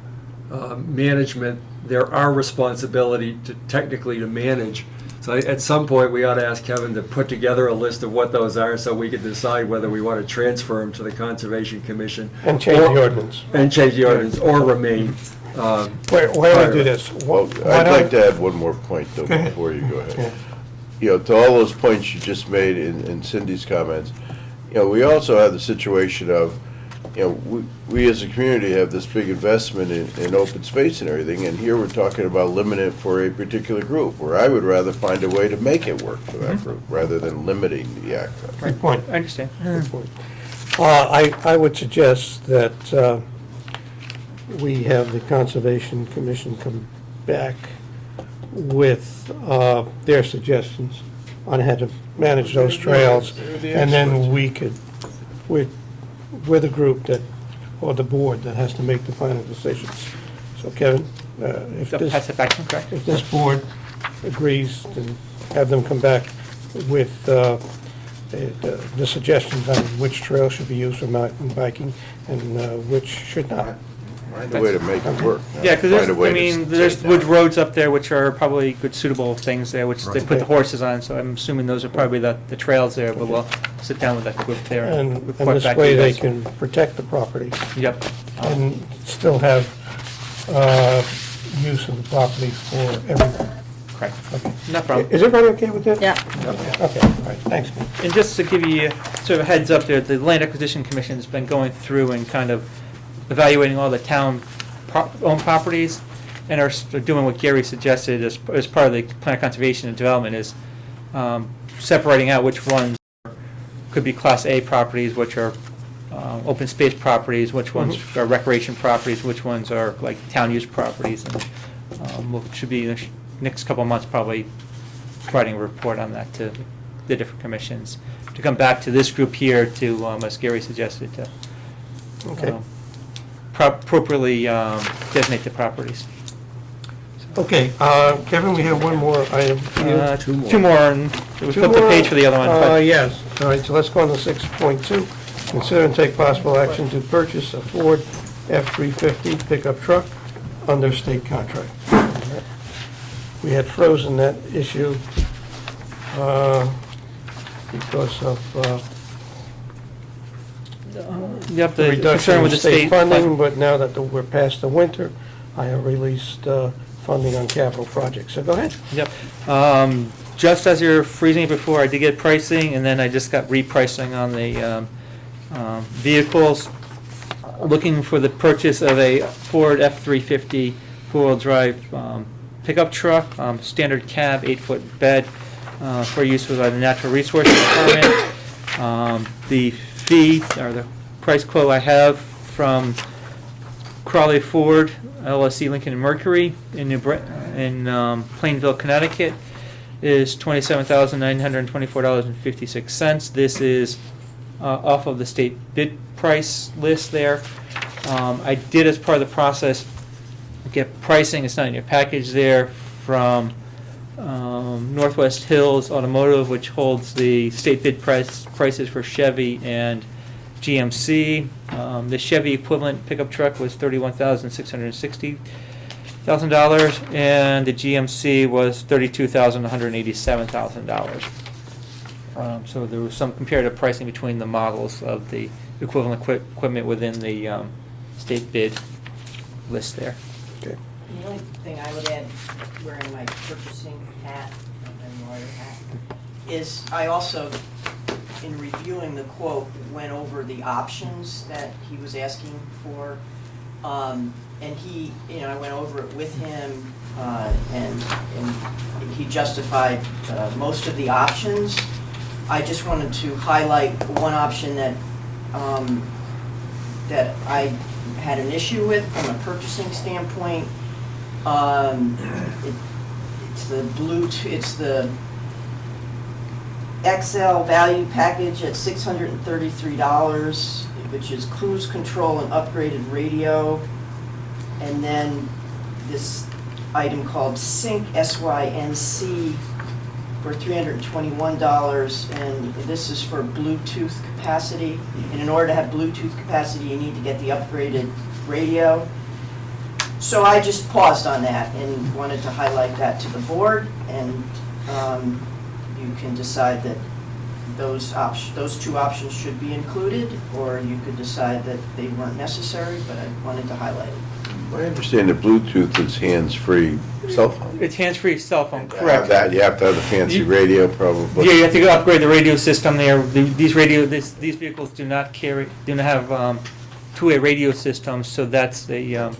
management. They're our responsibility technically to manage. So at some point, we ought to ask Kevin to put together a list of what those are so we can decide whether we want to transfer them to the Conservation Commission. And change the ordinance. And change the ordinance, or remain. Why don't we do this? Well, Why I'd don't- like to add one more point, though, Go ahead. before you go ahead. Yeah. You know, to all those points you just made in Cindy's comments, you know, we also have the situation of, you know, we as a community have this big investment in open space and everything, and here we're talking about limiting it for a particular group, where I would rather find a way to make it work for that group, rather than limiting the access. Good point. I understand. Good point. I would suggest that we have the Conservation Commission come back with their suggestions on how to manage those trails, They're the and then experts. we could, we're the group that, or the board that has to make the final decisions. So Kevin, if So pass this, it back to him, correct? if this board agrees, then have them come back with the suggestions on which trail should be used for mountain biking and which should not. Find a way to make it work. Yeah, because Find a way to there's say wood that. roads up there which are probably good suitable things there, which they put the Okay. horses on, so I'm assuming those are probably the trails there, but we'll sit down with that group there And report this back to way you they guys. can protect the property Yep. and still have use of the property for everyone. Correct. Okay. No problem. Is everybody okay with that? Yeah. Okay, all right, thanks. And just to give you sort of a heads up there, the Land Acquisition Commission's been going through and kind of evaluating all the town-owned properties and are doing what Gary suggested as part of the plan of conservation and development is separating out which ones could be Class A properties, which are open space properties, which ones are recreation properties, which ones are like town use properties. And we should be in the next couple of months probably writing a report on that to the different commissions, to come back to this group here to, as Gary suggested, to Okay, appropriately designate the properties. okay, Kevin, we have one more item. for you. Two more, and we Two flipped the more, page for the other one. but- Yes, all right, so let's go on to 6.2. Consider and take possible action to purchase a Ford F-350 pickup truck under state contract. We had frozen that issue because of Yep, the the reduction concern in with the state state funding, but now that we're past the winter, I have released funding on capital projects. So go ahead. Yep. Just as you're freezing it before, I did get pricing, and then I just got repricing on the vehicles. looking for the purchase of a Ford F-350 four-wheel drive pickup truck, standard cab, 8-foot bed, for use by the Natural Resources Department. The fee, or the price quote I have from Crawley Ford, LLC Lincoln and Mercury in Plainville, Connecticut, is $27,924.56. This is off of the state bid price list there. I did, as part of the process, get pricing, it's not in your package there, from Northwest Hills Automotive, which holds the state bid prices for Chevy and GMC. The Chevy equivalent pickup truck was $31,660,000, and the GMC was $32,187,000. So there was some comparative pricing between the models of the equivalent equipment within the state bid list there. Okay. The only thing I would add, wearing my purchasing hat and lawyer hat, is I also, in reviewing the quote, went over the options that he was asking for. And he, I went over it with him, and he justified most of the options. I just wanted to highlight one option that that I had an issue with from a purchasing standpoint. It's the it's the XL value package at $633, which is cruise control and upgraded radio. And then this item called Sync, SYNC, for $321, and this is for Bluetooth capacity. And in order to have Bluetooth capacity, you need to get the upgraded radio. So I just paused on that and wanted to highlight that to the board, and you can decide that those two options should be included, or you could decide that they weren't necessary, but I wanted to highlight it. I understand that Bluetooth is hands-free cell phone. It's hands-free cell phone, To have correct? that, you have to have a fancy radio probably. Yeah, you have to go upgrade the radio system there. These vehicles do not have two-way radio systems, so that's the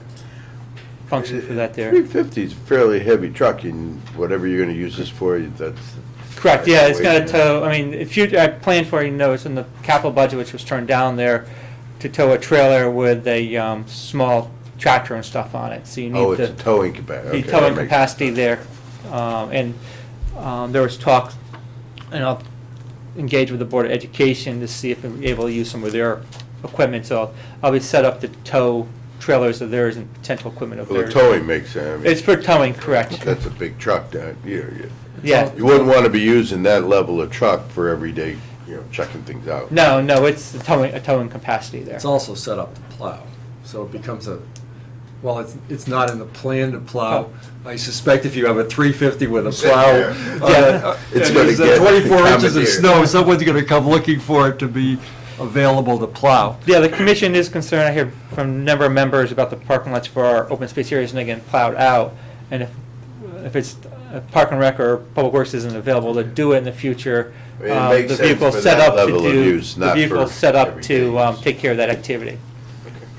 function for that there. 350 is a fairly heavy truck, and whatever you're going to use this for, that's... Correct, yeah, it's got a tow, I mean, I planned for, it's in the capital budget, which was turned down there, to tow a trailer with a small tractor and stuff on it, so you need Oh, it's a towing capacity. the towing capacity there. And there was talk, and I'll engage with the Board of Education to see if we're able to use some of their equipment, so I'll be set up to tow trailers of theirs and potential equipment of Well, theirs. the towing makes sense. I mean, It's for towing, correct. that's a big truck down here. Yeah. You wouldn't want to be using that level of truck for everyday, checking things out. No, it's a towing capacity there. It's also set up to plow, so it becomes it's not in the plan to plow. I suspect if you have a 350 with a plow, It's gonna there's get 24 inches of commandeered. snow, someone's gonna come looking for it to be available to plow. Yeah, the commission is concerned, I hear from a number of members about the parking lots for our open space areas and again plowed out. And if Park and Rec or Public Works isn't available to do it in the future, I mean, it makes the sense vehicle's for set that up to level of do, use, the not vehicle's for set up everyday to use. take care of that activity.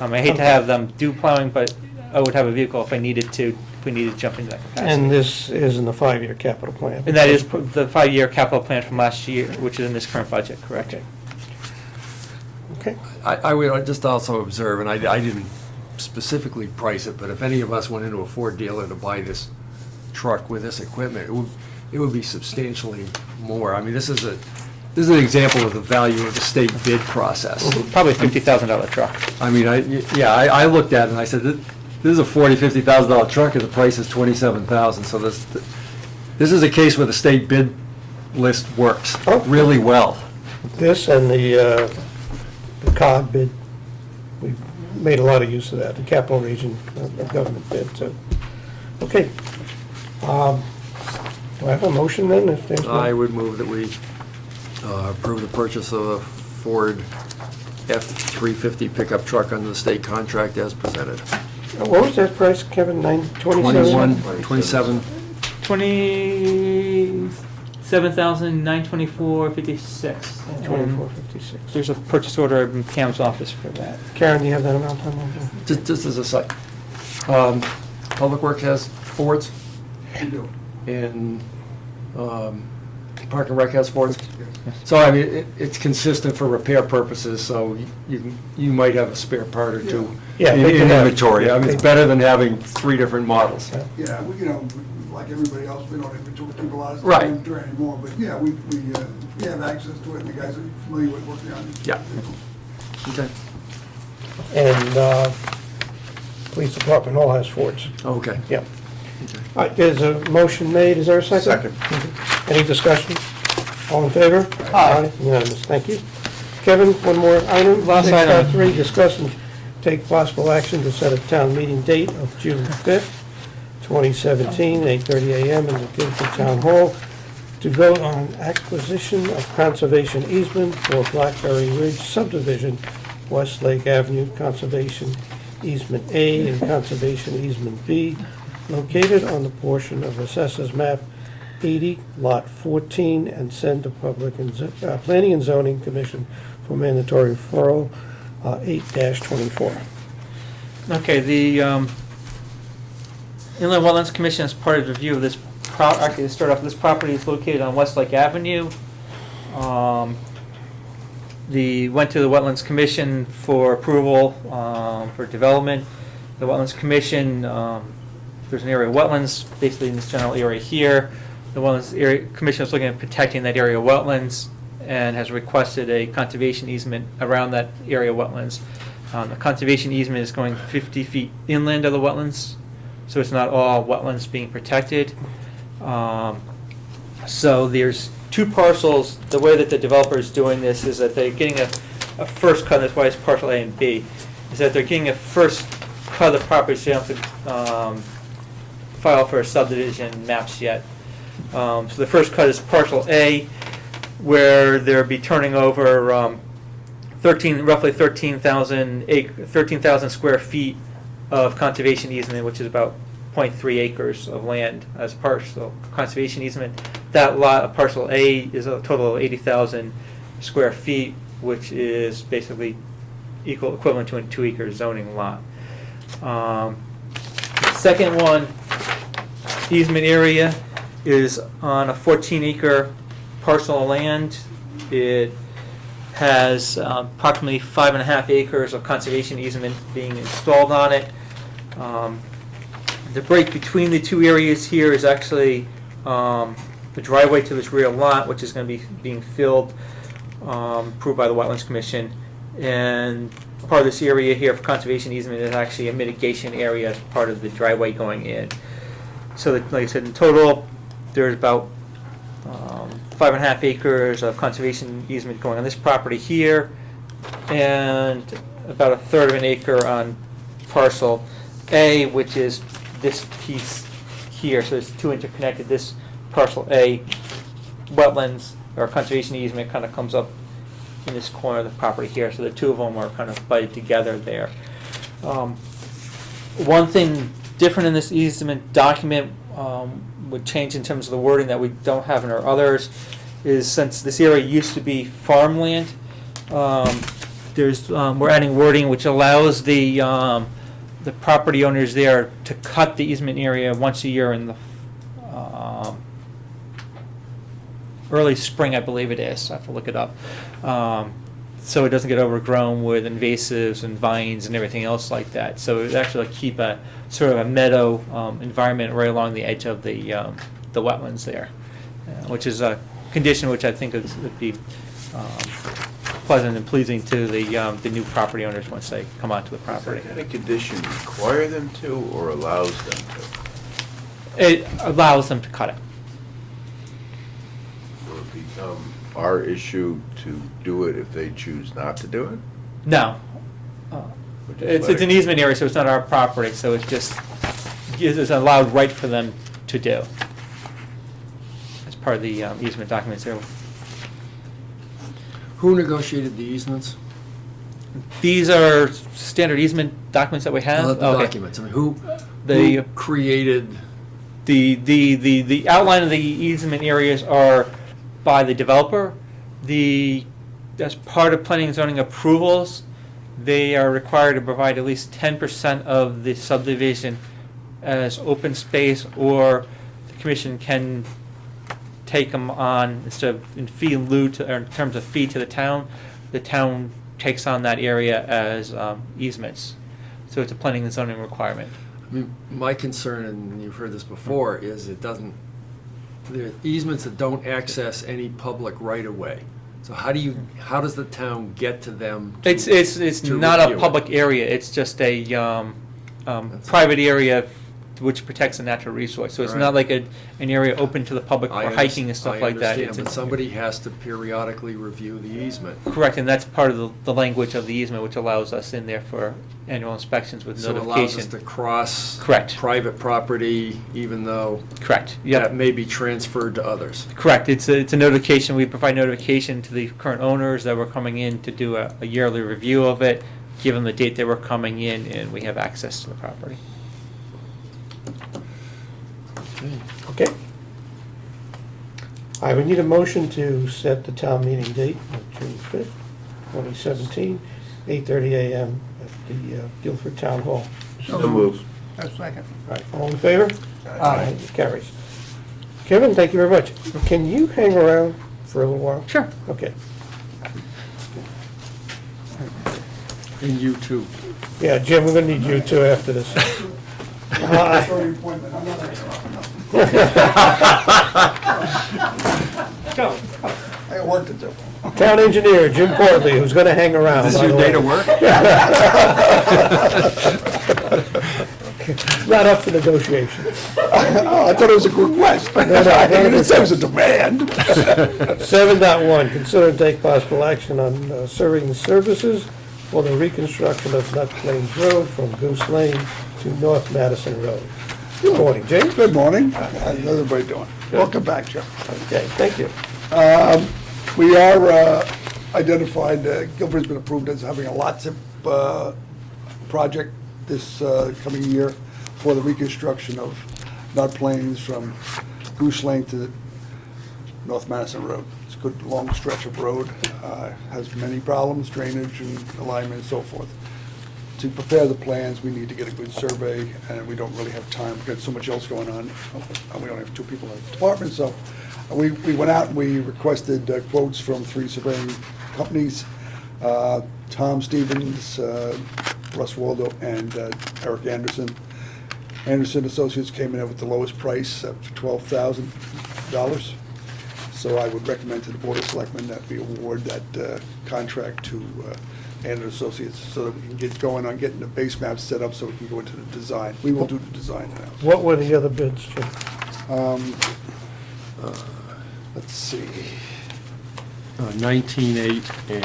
I hate to have them do plowing, but I would have a vehicle if I needed to, if we needed to jump into that capacity. And this is in the 5-year capital plan. And that is the 5-year capital plan from last year, which is in this current budget, correct? Okay. Okay. I would just also observe, and I didn't specifically price it, but if any of us went into a Ford dealer to buy this truck with this equipment, it would be substantially more. I mean, this is an example of the value of the state bid process. Probably $50,000 truck. I mean, I looked at it and I said, this is a $40,000-$50,000 truck and the price is $27,000. So this is a case where the state bid list works Oh. really well. This and the COG bid, we've made a lot of use of that, the capital region government bid, so. Okay. Do I have a motion then, if there's I no? would move that we approve the purchase of a Ford F-350 pickup truck under the state contract as presented. What was that price, Kevin, 27? 27, 24 $7,924.56. 2456. There's a purchase order in Pam's office for that. Karen, do you have that amount on there? Just as a site. Public Works has Fords. And Park and Rec has Fords. So, I mean, it's consistent for repair purposes, so you might have a spare part or two Yeah, in they can have- inventory. I mean, it's better than having 3 different models. Yeah, like everybody else, we don't inventory, keep a lot of stuff Right. in inventory anymore, but yeah, we have access to it, and the guys are familiar with working on it. Yeah. Okay. And police department all has Fords. Okay. Yep. All right, there's a motion made, is there a second? Second. Any discussion? All in favor? Aye. Unanimous, thank you. Kevin, one more item. Last item. 6.3, discuss and take possible action to set a town meeting date of June 5th, 2017, 8:30 a.m. in the Guilford Town Hall to vote on acquisition of conservation easement for Blackberry Ridge subdivision, Westlake Avenue, Conservation Easement A and Conservation Easement B, located on the portion of Assessors Map 80, Lot 14, and send to Planning and Zoning Commission for mandatory referral, 8-24. Okay, the Inland Wetlands Commission, as part of the review of this, actually, to start off, this property is located on Westlake Avenue. Went to the Wetlands Commission for approval for development. The Wetlands Commission, there's an area of wetlands, basically in this general area here. The Wetlands Commission is looking at protecting that area of wetlands and has requested a conservation easement around that area of wetlands. The conservation easement is going 50 feet inland of the wetlands, so it's not all wetlands being protected. So there's 2 parcels. The way that the developer is doing this is that they're getting a first cut, that's why it's parcel A and B, is that they're getting a first cut of the property, so you don't have to file for subdivision maps yet. So the first cut is parcel A, where they'll be turning over roughly 13,000 square feet of conservation easement, which is about 0.3 acres of land as parcel conservation easement. That lot of parcel A is a total of 80,000 square feet, which is basically equivalent to a 2-acre zoning lot. The second one, easement area, is on a 14-acre parcel of land. It has approximately 5.5 acres of conservation easement being installed on it. The break between the 2 areas here is actually the driveway to this rear lot, which is going to be being filled, approved by the Wetlands Commission. And part of this area here for conservation easement is actually a mitigation area as part of the driveway going in. So that, like I said, in total, there's about 5.5 acres of conservation easement going on this property here, and about 1/3 of an acre on parcel A, which is this piece here. So it's 2 interconnected. This parcel A wetlands or conservation easement kind of comes up in this corner of the property here. So the 2 of them are kind of butted together there. One thing different in this easement document would change in terms of the wording that we don't have in our others is, since this area used to be farmland, we're adding wording which allows the property owners there to cut the easement area once a year in the early spring, I believe it is. I have to look it up. So it doesn't get overgrown with invasives and vines and everything else like that. So it would actually keep a sort of a meadow environment right along the edge of the wetlands there, which is a condition which I think would be pleasant and pleasing to the new property owners once they come onto the property. Does that kind of condition require them to or allows them to? It allows them to cut it. Will it become our issue to do it if they choose not to do it? No. It's an easement area, so it's not our property, so it's just, it's an allowed right for them to do. As part of the easement documents there. Who negotiated the easements? These are standard easement documents that we have. The Okay. documents, I mean, who The- created The outline of the easement areas are by the developer. As part of planning and zoning approvals, they are required to provide at least 10% of the subdivision as open space, or the commission can take them on instead of in fee in lieu to, or in terms of fee to the town takes on that area as easements. So it's a planning and zoning requirement. I mean, my concern, and you've heard this before, is there are easements that don't access any public right-of-way. So how does the town get to them? It's to not a review it? public area, it's just a private area which protects a natural resource. So it's not like an area open to the public for hiking and stuff like that. I It's understand, a- but somebody has to periodically review the easement. Correct, and that's part of the language of the easement, which allows us in there for annual inspections with So it allows us notification. to cross Correct. private property, even though Correct, that yep, may be transferred to others. correct. It's a notification, we provide notification to the current owners that we're coming in to do a yearly review of it, give them the date they were coming in, and we have access to the property. Okay. I would need a motion to set the town meeting date of June 5th, 2017, 8:30 a.m. at the Guilford Town Hall. So moved. All right, all in favor? Aye. Carries. Kevin, thank you very much. Can you hang around for a little while? Sure. Okay. And you too. Yeah, Jim, we're gonna need you too after this. Sorry, appointment, I'm not extra. I got work to do. Town engineer, Jim Portley, who's gonna hang around. Is this by your the day to way. work? It's not up for negotiation. Oh, I thought it was a request. I didn't say it was a demand. 7.1, consider and take possible action on serving services for the reconstruction of Nut Plains Road from Goose Lane to North Madison Road. Good morning, James. Good morning. How's everybody doing? Welcome back, Joe. Okay, thank you. We are identified, Guilford's been approved as having a lot zip project this coming year for the reconstruction of Nut Plains from Goose Lane to North Madison Road. It's a good long stretch of road, has many problems, drainage and alignment and so forth. To prepare the plans, we need to get a good survey, and we don't really have time, we've got so much else going on, and we only have 2 people in the department, so we went out and we requested quotes from 3 surveying companies, Tom Stevens, Russ Waldo, and Eric Anderson. Anderson Associates came in with the lowest price, up to $12,000. So I would recommend to the Board of Selectmen that we award that contract to Anderson Associates so that we can get going on getting the base map set up so we can go into the design. We will do the design now. What were the other bids, Jim? Let's see. 19.8 and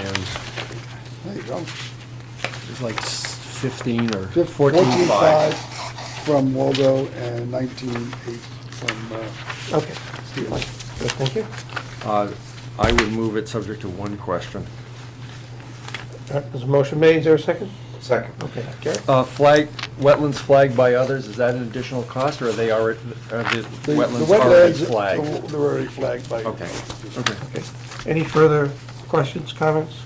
There you go. it's like 15 or 14.5. 14.5 from Waldo and 19.8 from Okay. Fine. Good, thank you. I would move it subject to one question. All right, there's a motion made, is there a second? Second. Okay, Gary? Wetlands flagged by others, is that an additional cost, or are they already, are the the wetlands already wetlands, flagged? They're already flagged by. Okay, okay. Okay. Any further questions, comments?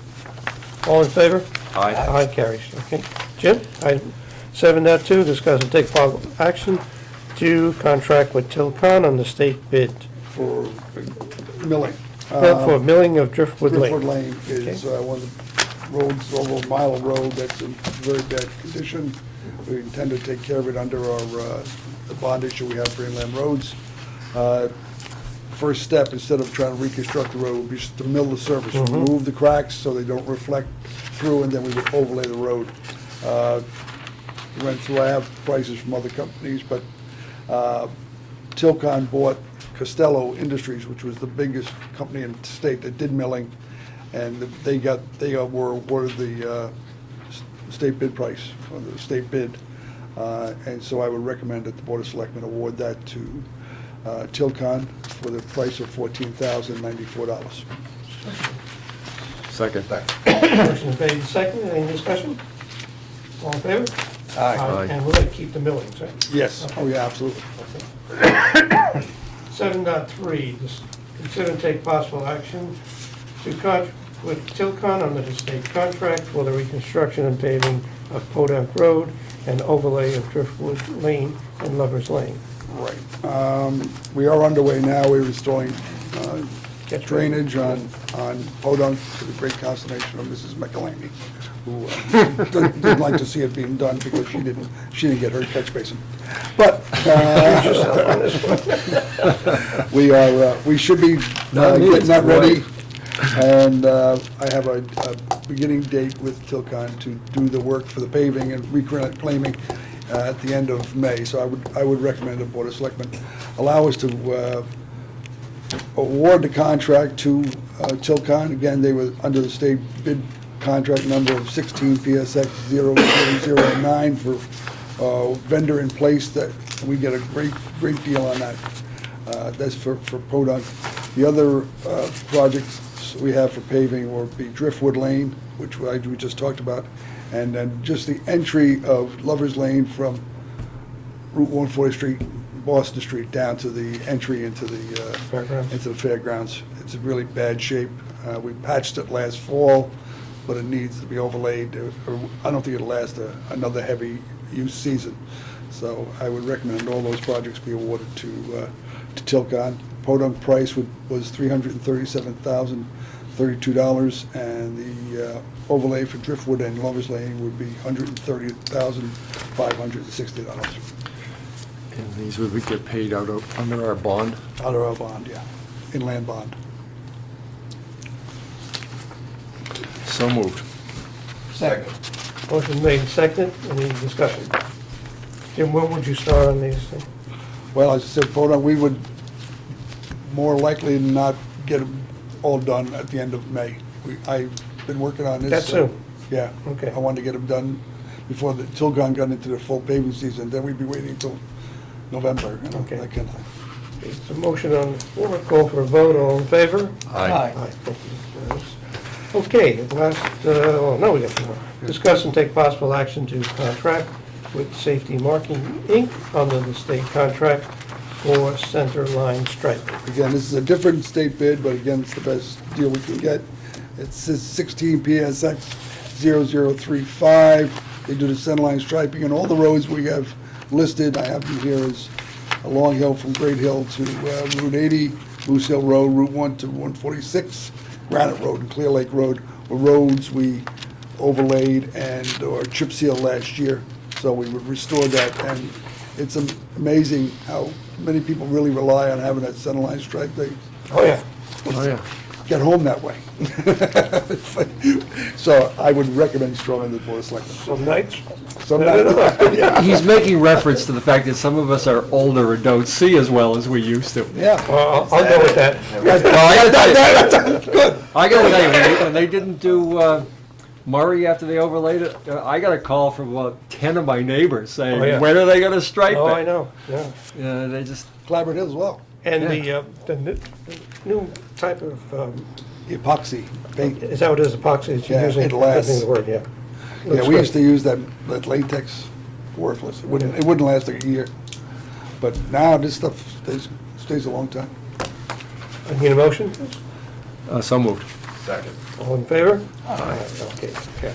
All in favor? Aye. Aye, carries. Okay. Jim, item 7.2, discuss and take possible action to contract with Tilcon on the state bid For milling. for milling of Driftwood Driftwood Lane. Lane is one of the roads, over a mile of road that's in very bad condition. We intend to take care of it under our, the bond issue we have for inland roads. First step, instead of trying to reconstruct the road, would be just to mill the surface, remove the cracks so they don't reflect through, and then we would overlay the road. Went through, I have prices from other companies, but Tilcon bought Costello Industries, which was the biggest company in the state that did milling, and they were awarded the state bid price, or the state bid. And so I would recommend that the Board of Selectmen award that to Tilcon for the price of $14,094. Second. Motion is made and seconded. Any discussion? All in favor? Aye. And we're going to keep the millings, right? Yes, oh yeah, absolutely. Okay. 7.3, just consider and take possible action to with Tilcon under the state contract for the reconstruction and paving of Podunk Road and overlay of Driftwood Lane and Lovers Lane. Right. We are underway now. We're installing Catch drainage on Podunk to the great consternation of Mrs. McElhaney, who didn't like to see it being done because she didn't get her catch basin. But we should be getting that ready. And I have a beginning date with Tilcon to do the work for the paving and reclaiming at the end of May. So I would recommend the Board of Selectmen allow us to award the contract to Tilcon. Again, they were under the state bid contract number of 16 PSX 0009 for vendor in place. That we get a great deal on that. That's for Podunk. The other projects we have for paving will be Driftwood Lane, which we just talked about, and then just the entry of Lovers Lane from Route 140 Street, Boston Street, down to the entry into the fairgrounds. It's in really bad shape. We patched it last fall, but it needs to be overlaid. I don't think it'll last another heavy use season. So I would recommend all those projects be awarded to Tilcon. Podunk price was $337,032, and the overlay for Driftwood and Lovers Lane would be $130,560. And these would get paid out under our bond? Under our bond, yeah, inland bond. So moved. Second. Motion made and seconded. Any discussion? Jim, when would you start on these things? Well, as I said, Podunk, we would more likely than not get them all done at the end of May. I've been working on this. That's soon? Yeah. Okay. I wanted to get them done before the Tilcon got into the full paving season, then we'd be waiting until November, Okay. that kind of thing. It's a motion on the floor, call for a vote, all in favor? Aye. Thank you. Okay, last, no, we got some more. Discuss and take possible action to contract with Safety Marking, Inc. under the state contract for center line striping. Again, this is a different state bid, but again, it's the best deal we can get. It's 16 PSX 0035. They do the center line striping, and all the roads we have listed, I have them here, is a Long Hill from Great Hill to Route 80, Moose Hill Road, Route 1 to 146, Granite Road and Clear Lake Road were roads we overlaid or chip sealed last year, so we would restore that. And it's amazing how many people really rely on having that center line stripe. They Oh, yeah. get home that way. So I would recommend strongly the Board of Selectmen. Some nights? Yeah. He's making reference to the fact that some of us are older and don't see as well as we used to. Yeah. Well, I'll go with that. Well, I gotta tell you, when they didn't do Murray after they overlaid it, I got a call from about 10 of my neighbors saying, Oh, yeah. when are they gonna stripe it? Oh, I know, yeah. Yeah, they just, Clabber Hill as well. And the new type of, Epoxy paint. is that what it is, epoxy? It's Yeah, using, it lasts. I think the word, yeah. Yeah, Looks we good. used to use that latex, worthless. It wouldn't last a year. But now this stuff stays a long time. I need a motion? so moved. All in favor? Aye. Okay, okay.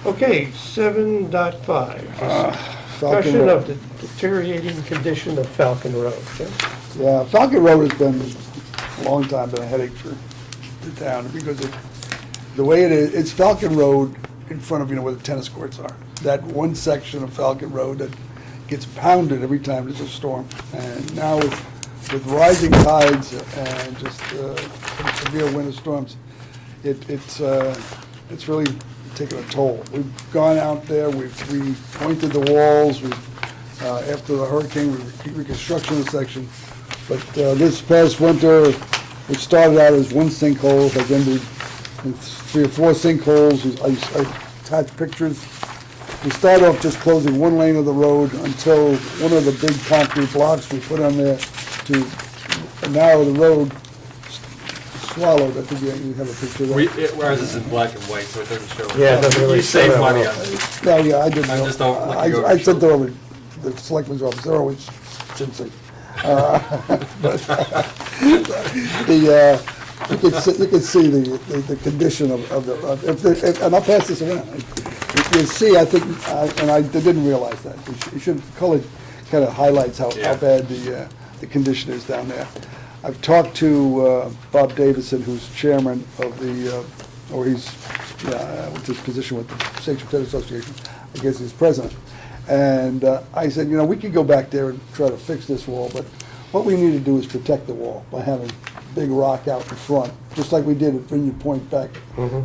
Okay, 7.5. Falcon Discussion Road. of the deteriorating condition of Falcon Road. Okay? Yeah, Falcon Road has been a long time been a headache for the town because the way it is, it's Falcon Road in front of, where the tennis courts are. That one section of Falcon Road that gets pounded every time there's a storm. And now with rising tides and just severe winter storms, it's really taken a toll. We've gone out there, we've pointed the walls, after the hurricane, we reconstructed the section. But this past winter, it started out as one sinkhole, but then we 3 or 4 sinkholes. I attached pictures. We started off just closing one lane of the road until one of the big concrete blocks we put on there to narrow the road swallowed. I think you have a picture of that. Whereas it's in black and white, so it doesn't show. Yeah, it doesn't really You save show that money well. on it. No, yeah, I didn't I know. just don't look you over I your sent it over to the selectmen's office. They're always Cincy. You can see the condition of the, and I'll pass this around. You can see, I think, and I didn't realize that. You should, color kind of highlights how bad the condition is down there. I've talked to Bob Davidson, who's chairman of the, or he's, with his position with the State Tennis Association, I guess he's president. And I said, we could go back there and try to fix this wall, but what we need to do is protect the wall by having big rock out in front, just like we did at Vineyard Point back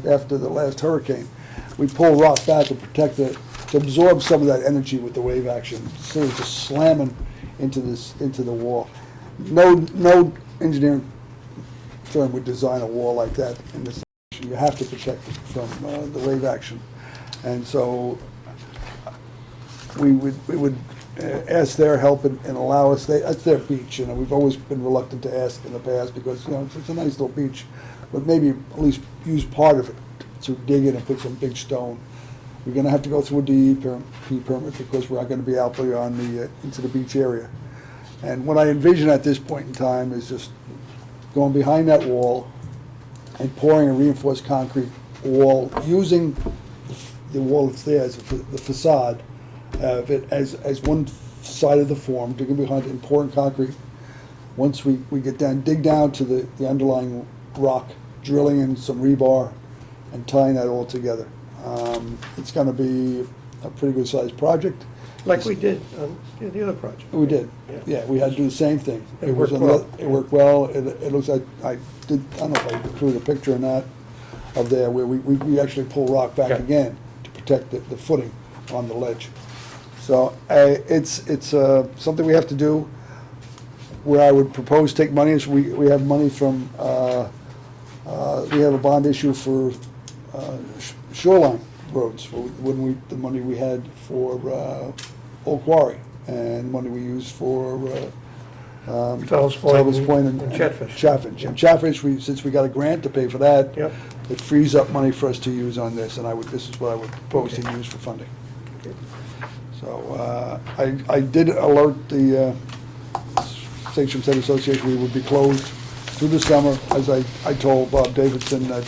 after the last hurricane. We pull rock back and protect it, to absorb some of that energy with the wave action, instead of just slamming into the wall. No engineering firm would design a wall like that in this. You have to protect it from the wave action. And so we would ask their help and allow us, that's their beach, we've always been reluctant to ask in the past because, it's a nice little beach, but maybe at least use part of it to dig in and put some big stone. We're gonna have to go through a DEP permit because we're not gonna be out beyond into the beach area. And what I envision at this point in time is just going behind that wall and pouring a reinforced concrete wall, using the wall that's there as the facade of it as one side of the form, digging behind it and pouring concrete. Once we get down, dig down to the underlying rock, drilling in some rebar and tying that all together. It's gonna be a pretty good sized project. Like we did on the other project. We did, Yeah. we had to do the same thing. It worked well. It worked well, it looks like, I don't know if I included a picture or not of there, where we actually pull rock back Yeah. again to protect the footing on the ledge. So, it's something we have to do, where I would propose take money, is we have money from, we have a bond issue for shoreline roads, the money we had for Old Quarry, and money we used for Fells Point and and Chatfish. Chatfish. And Chatfish, since we got a grant to pay for that, Yep. it frees up money for us to use on this, and this is what I would propose to use for funding. Okay. So I did alert the St. James Head Association we would be closed through the summer, as I told Bob Davidson that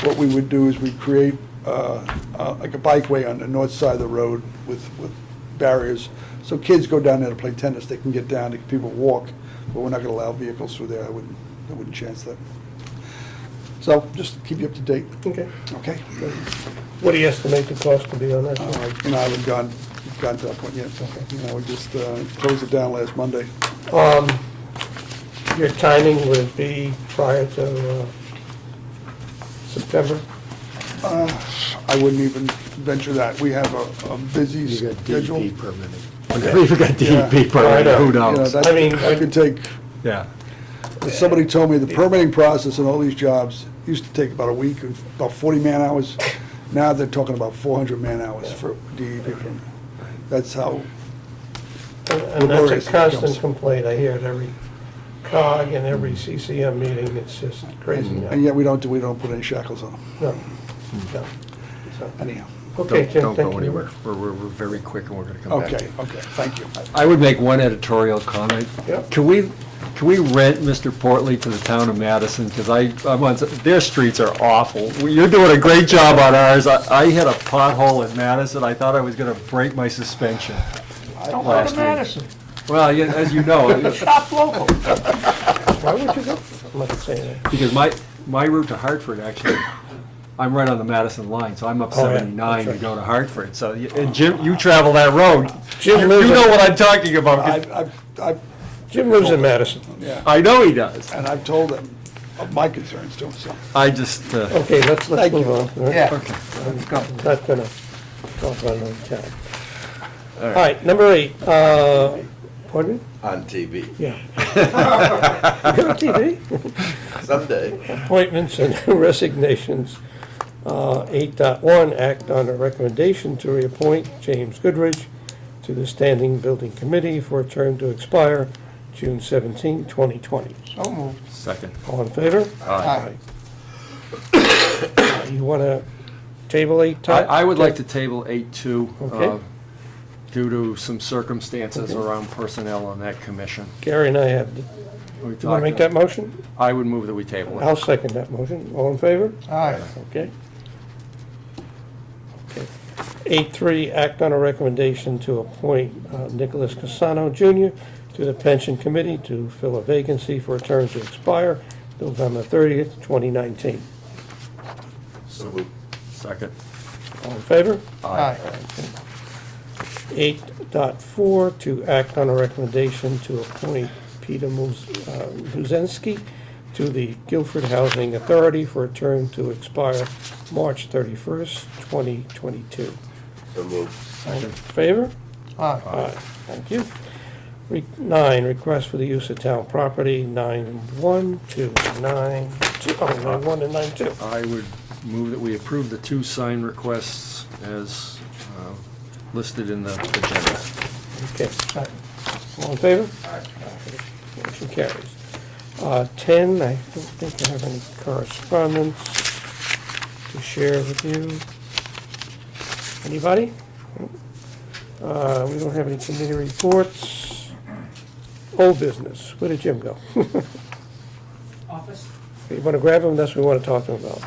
what we would do is we'd create like a bikeway on the north side of the road with barriers. So kids go down there to play tennis, they can get down, people walk, but we're not gonna allow vehicles through there, I wouldn't chance that. So, just keep you up to date, Okay. okay? What do you estimate the cost to be on that? I haven't gone to that point yet, we just closed it down last Monday. Your timing would be prior to September? I wouldn't even venture that, we have a busy schedule. permitting. We've got Yeah. DEP permitting, who You know, knows? that- I mean, that could take, Yeah. somebody told me the permitting process in all these jobs used to take about a week, about 40 man-hours. Now they're talking about 400 man-hours for DEP permit. That's how, And that's a constant complaint, I hear it every COG and every CCM meeting, it's just crazy now. and yet we don't put any shackles on them, No, no. So, anyhow. okay, Jim, Don't thank go you. anywhere. We're very quick and we're gonna come back. Okay, thank you. I would make one editorial comment. Yep. Can we rent Mr. Portley to the town of Madison? Because I'm on, their streets are awful. You're doing a great job on ours. I hit a pothole in Madison. I thought I was gonna break my suspension. Don't go last to week. Madison. Well, as you know, Shop local. Why would you go? I'm not saying that. because my route to Hartford, actually, I'm right on the Madison line, so I'm up Oh, yeah, 79 to that's go to Hartford. So, and Jim, you travel that road. Jim You lives know in- what I'm talking about. 'Cause I've, Jim lives in Madison. yeah, I know he does. and I've told them of my concerns too, so. I just, Okay, let's move on. all right? Yeah. I'm not gonna talk about another town. All right, number 8, pardon me? On TV, Yeah. You're on TV? someday. Appointments and resignations. 8.1, act on a recommendation to reappoint James Goodrich to the Standing Building Committee for a term to expire June 17, 2020. So moved. second. All in favor? Aye. You want to table 8? I would like to table 8.2. Okay. due to some circumstances around personnel on that commission. Gary and I have, do We you want to make talked- that motion? I would move that we table it. I'll second that motion. All in favor? Aye. Okay. Okay. 8.3, act on a recommendation to appoint Nicholas Casano Jr. to the Pension Committee to fill a vacancy for a term to expire November 30th, 2019. Second. All in favor? Aye. 8.4, to act on a recommendation to appoint Peter Muzensky to the Guilford Housing Authority for a term to expire March 31st, 2022. So moved. All in favor? Aye. Thank you. 9, request for the use of town property, 9.1 to 9.2, 9.1 and 9.2. I would move that we approve the 2 sign requests as listed in the agenda. Okay. All in favor? Aye. Motion carries. 10, I don't think I have any correspondence to share with you. Anybody? We don't have any committee reports. Old business. Where did Jim go? Office? You want to grab him? That's what we want to talk to him about.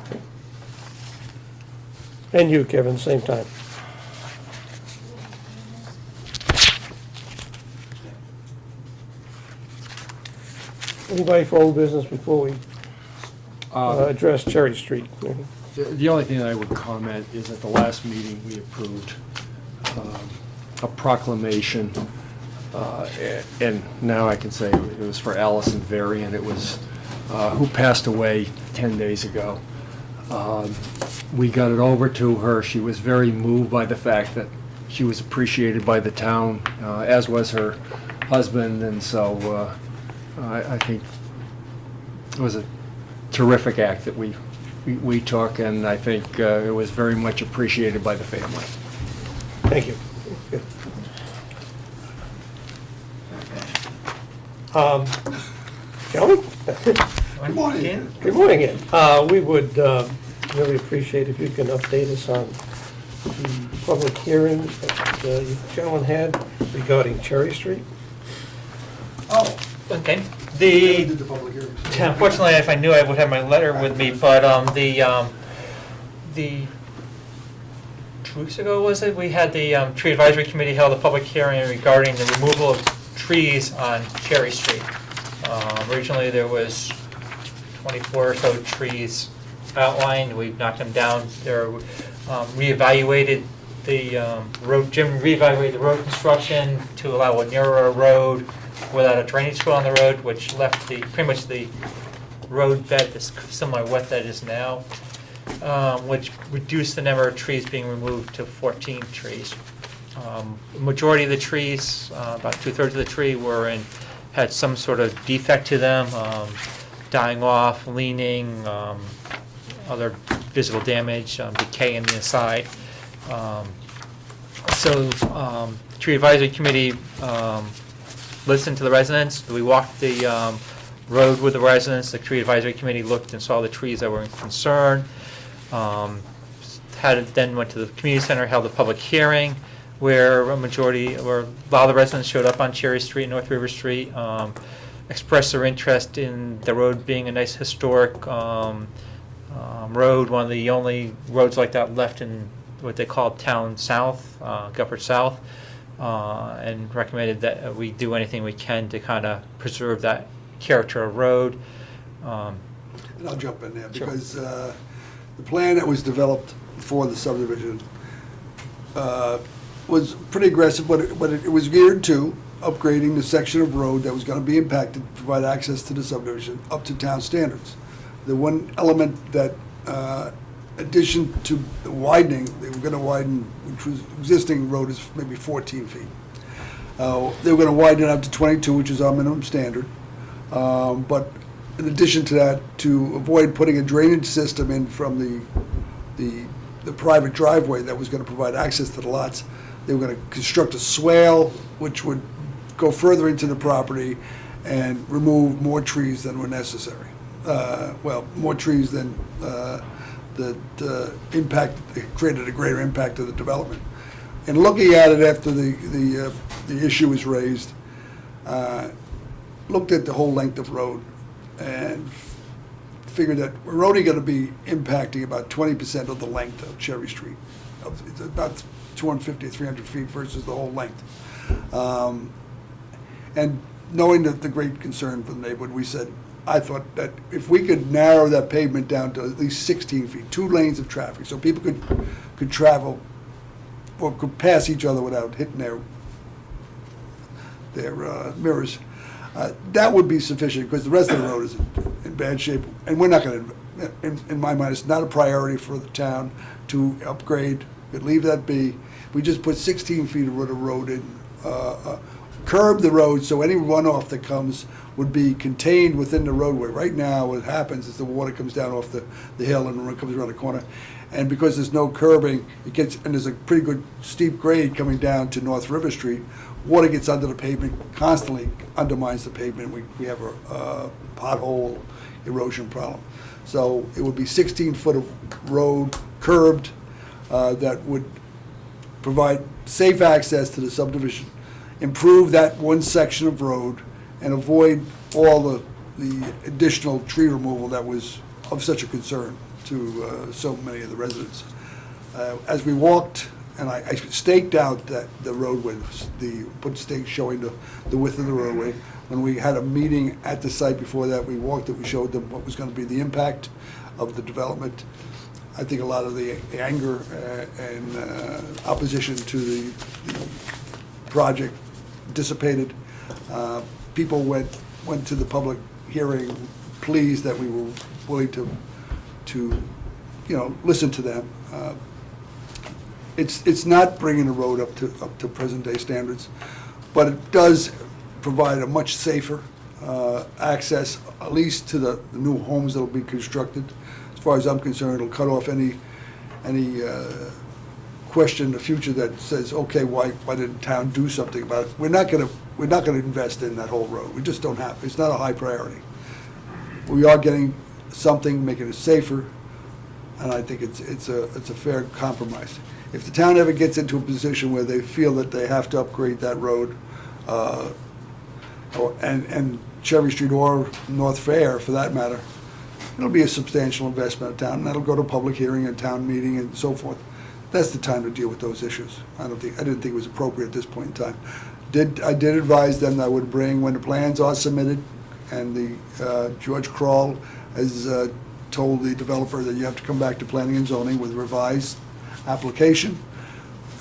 And you, Kevin, same time. Anybody for old business before we address Cherry Street? The only thing I would comment is at the last meeting, we approved a proclamation, and now I can say it was for Allison Very, and it was, who passed away 10 days ago. We got it over to her. She was very moved by the fact that she was appreciated by the town, as was her husband, and so I think it was a terrific act that we took, and I think it was very much appreciated by the family. Thank you. Good. Kelly? Good morning. Good morning again. We would really appreciate if you can update us on the public hearing that you gentlemen had regarding Cherry Street. Oh, okay. We The, did the public hearing. unfortunately, if I knew, I would have my letter with me, but the 2 weeks ago, was it? We had the Tree Advisory Committee held a public hearing regarding the removal of trees on Cherry Street. Originally, there was 24 or so trees outlined. We've knocked them down. They're reevaluated the road. Jim reevaluated the road construction to allow a narrower road without a drainage swale on the road, which left pretty much the road bed that's similar to what that is now, which reduced the number of trees being removed to 14 trees. The majority of the trees, about 2/3 of the tree, had some sort of defect to them, dying off, leaning, other visible damage, decay in the side. So Tree Advisory Committee listened to the residents. We walked the road with the residents. The Tree Advisory Committee looked and saw the trees that were in concern. Then went to the community center, held a public hearing where a lot of the residents showed up on Cherry Street and North River Street, expressed their interest in the road being a nice historic road, one of the only roads like that left in what they call Town South, Guilford South, and recommended that we do anything we can to kind of preserve that character of road. And I'll jump in there, because the plan that was developed for the subdivision was pretty aggressive, but it was geared to upgrading the section of road that was going to be impacted to provide access to the subdivision up to town standards. The one element that, addition to the widening, they were going to widen, which was existing road is maybe 14 feet. They were going to widen it up to 22, which is our minimum standard. But in addition to that, to avoid putting a drainage system in from the private driveway that was going to provide access to the lots, they were going to construct a swale, which would go further into the property and remove more trees than were necessary. More trees than created a greater impact of the development. in looking at it after the issue was raised, looked at the whole length of road and figured that we're only going to be impacting about 20% of the length of Cherry Street. It's about 250 or 300 feet versus the whole length. And knowing that the great concern for the neighborhood, I thought that if we could narrow that pavement down to at least 16 feet, 2 lanes of traffic, so people could travel or could pass each other without hitting their mirrors, that would be sufficient, because the rest of the road is in bad shape. And we're not going to, in my mind, it's not a priority for the town to upgrade. We'd leave that be. We just put 16 feet of road in, curb the road, so any runoff that comes would be contained within the roadway. Right now, what happens is the water comes down off the hill and comes around the corner. And because there's no curbing, and there's a pretty good steep grade coming down to North River Street, water gets under the pavement, constantly undermines the pavement. We have a pothole erosion problem. So it would be 16 foot of road curbed that would provide safe access to the subdivision, improve that one section of road, and avoid all the additional tree removal that was of such a concern to so many of the residents. As we walked, and I staked out that the roadway, put stakes showing the width of the roadway. When we had a meeting at the site before that, we walked it, we showed them what was going to be the impact of the development. I think a lot of the anger and opposition to the project dissipated. People went to the public hearing pleased that we were willing to listen to them. It's not bringing the road up to present day standards, but it does provide a much safer access, at least to the new homes that will be constructed. As far as I'm concerned, it'll cut off any question in the future that says, okay, why didn't town do something about it? We're not going to invest in that whole road. We just don't have. It's not a high priority. We are getting something, making it safer, and I think it's a fair compromise. If the town ever gets into a position where they feel that they have to upgrade that road, and Cherry Street or North Fair, for that matter, it'll be a substantial investment of town, and that'll go to public hearing and town meeting and so forth. That's the time to deal with those issues. I didn't think it was appropriate at this point in time. I did advise them that I would bring, when the plans are submitted, and the George Kroll has told the developer that you have to come back to planning and zoning with a revised application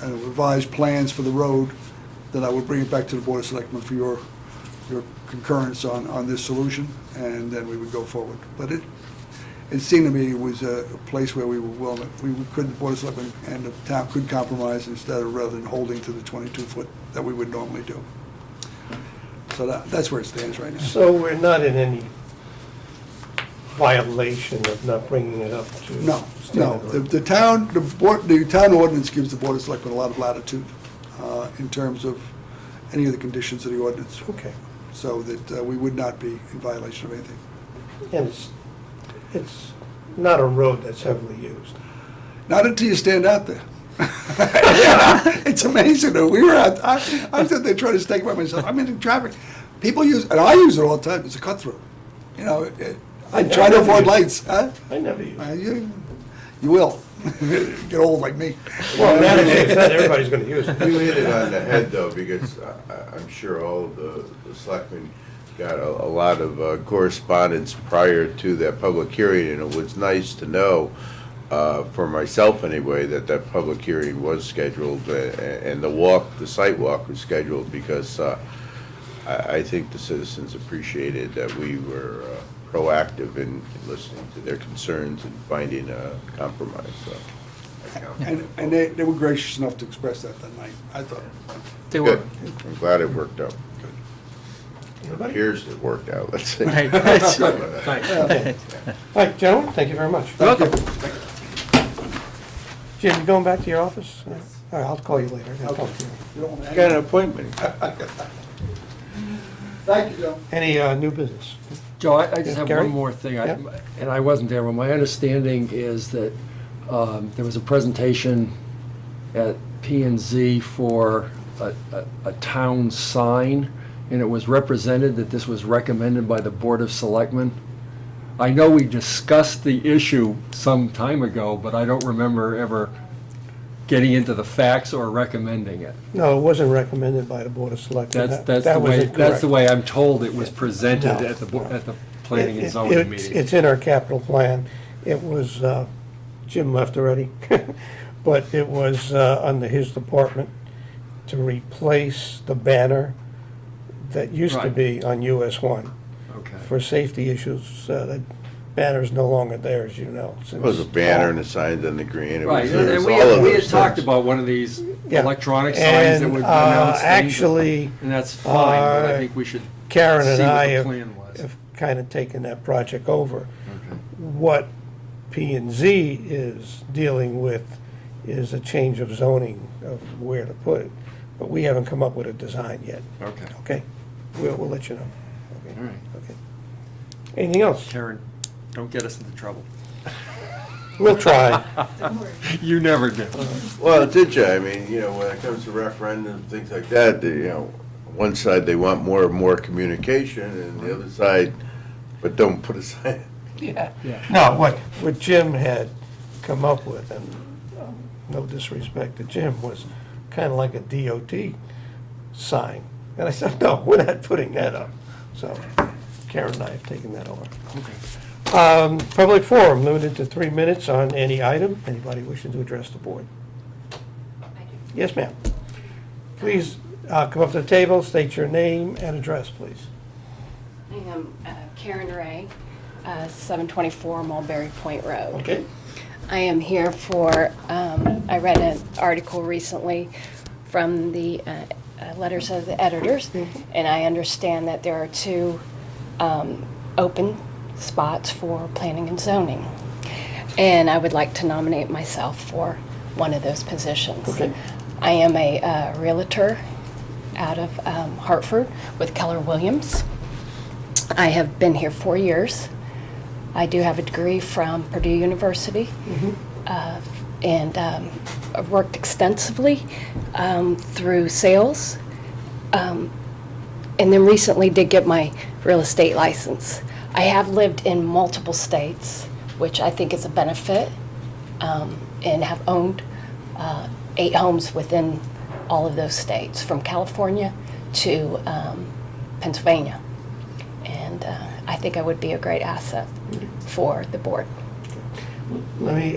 and revised plans for the road, that I would bring it back to the Board of Selectmen for your concurrence on this solution, and then we would go forward. But it seemed to me it was a place where we were willing, the Board of Selectmen and the town could compromise rather than holding to the 22-foot that we would normally do. So that's where it stands right now. So we're not in any violation of not bringing it up to? No. standard? The town ordinance gives the Board of Selectmen a lot of latitude in terms of any of the conditions of the ordinance. Okay. So that we would not be in violation of anything. And it's not a road that's heavily used. Not until you stand out there. It's amazing, though. We were out, I stood there trying to stake by myself. I'm in traffic. People use, and I use it all the time, it's a cut through. I try to avoid lights, huh? I never use it. You will. Get old like me. Well, nowadays, not everybody's gonna use it. You hit it on the head, though, because I'm sure all of the selectmen got a lot of correspondence prior to that public hearing, and it was nice to know, for myself anyway, that public hearing was scheduled, and the site walk was scheduled, because I think the citizens appreciated that we were proactive in listening to their concerns and finding a compromise, so. that counts. And they were gracious enough to express that night, I thought. They were. Good. I'm glad it worked out. It Anybody? appears it worked out, let's see. Right. Okay. All right, gentlemen, thank you very much. You're welcome. Jim, you going back to your office? All right, I'll call you later. I gotta talk to you. You don't want to hang Got an appointment. Thank you, Joe. Any new business? Joe, I just have Gary? one more thing, Yeah. and I wasn't there, but my understanding is that there was a presentation at P and Z for a town sign, and it was represented that this was recommended by the Board of Selectmen. I know we discussed the issue some time ago, but I don't remember ever getting into the facts or recommending it. No, it wasn't recommended by the Board of Selectmen. That's That the was way, incorrect. that's the way I'm told it was presented No. at the planning and It- zoning it's- meeting. It's in our capital plan. It was, Jim left already, but it was under his department to replace the banner that used to Right. be on US 1. Okay. For safety issues, that banner's no longer there, as you know. It was a banner and a sign on the green. It Right, was- and it was we all had, of we had those talked things. about one of these Yeah. electronic signs that would And, announce things. actually, And that's fine, but I uh, think we should Karen and see what I the have plan was. have kind of taken that project over. Okay. What P and Z is dealing with is a change of zoning of where to put it, but we haven't come up with a design yet, Okay, okay? We'll let you know. Okay, all right. okay. Anything else? Karen, don't get us into trouble. We'll try. You never do. Well, did you? I mean, when it comes to referendums, things like that, one side, they want more and more communication, and the other side, but don't put a sign. Yeah. No, what Jim had come up with, and no disrespect to Jim, was kind of like a DOT sign. And I said, no, we're not putting that up. So Karen and I have taken that over. Public forum, limited to 3 minutes on any item. Anybody wishing to address the board? Yes, ma'am. Please come up to the table, state your name and address, please. I am Karen Ray, 724 Mulberry Point Road. Okay? I am here for, I read an article recently from the letters of the editors, and I understand that there are 2 open spots for planning and zoning. And I would like to nominate myself for one of those positions. Okay. I am a realtor out of Hartford with Keller Williams. I have been here 4 years. I do have a degree from Purdue University, and I've worked extensively through sales, and then recently did get my real estate license. I have lived in multiple states, which I think is a benefit, and have owned 8 homes within all of those states, from California to Pennsylvania. And I think I would be a great asset for the board. Let me,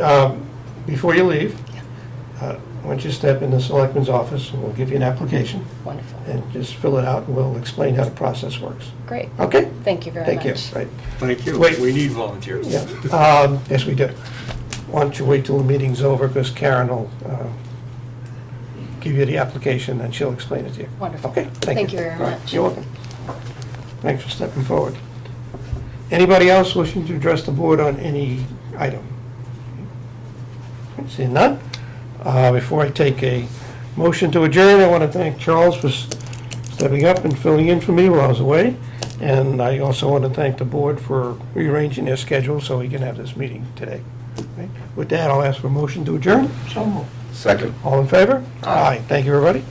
before you leave, why don't you step in the selectman's office, and we'll give you an application, Wonderful. and just fill it out, and we'll explain how the process works. Great. Okay? Thank you very Thank you. much. Right. Thank you. Wait. We need volunteers. Yeah. Yes, we do. Why don't you wait till the meeting's over, because Karen will give you the application, and she'll explain it to you. Wonderful. Okay? Thank you very All right. much. You're welcome. Thanks for stepping forward. Anybody else wishing to address the board on any item? Seeing none? Before I take a motion to adjourn, I want to thank Charles for stepping up and filling in for me while I was away. And I also want to thank the board for rearranging their schedule so we can have this meeting today. Okay? With that, I'll ask for a motion to adjourn. So moved. Second. All in favor? Aye. Thank you, everybody.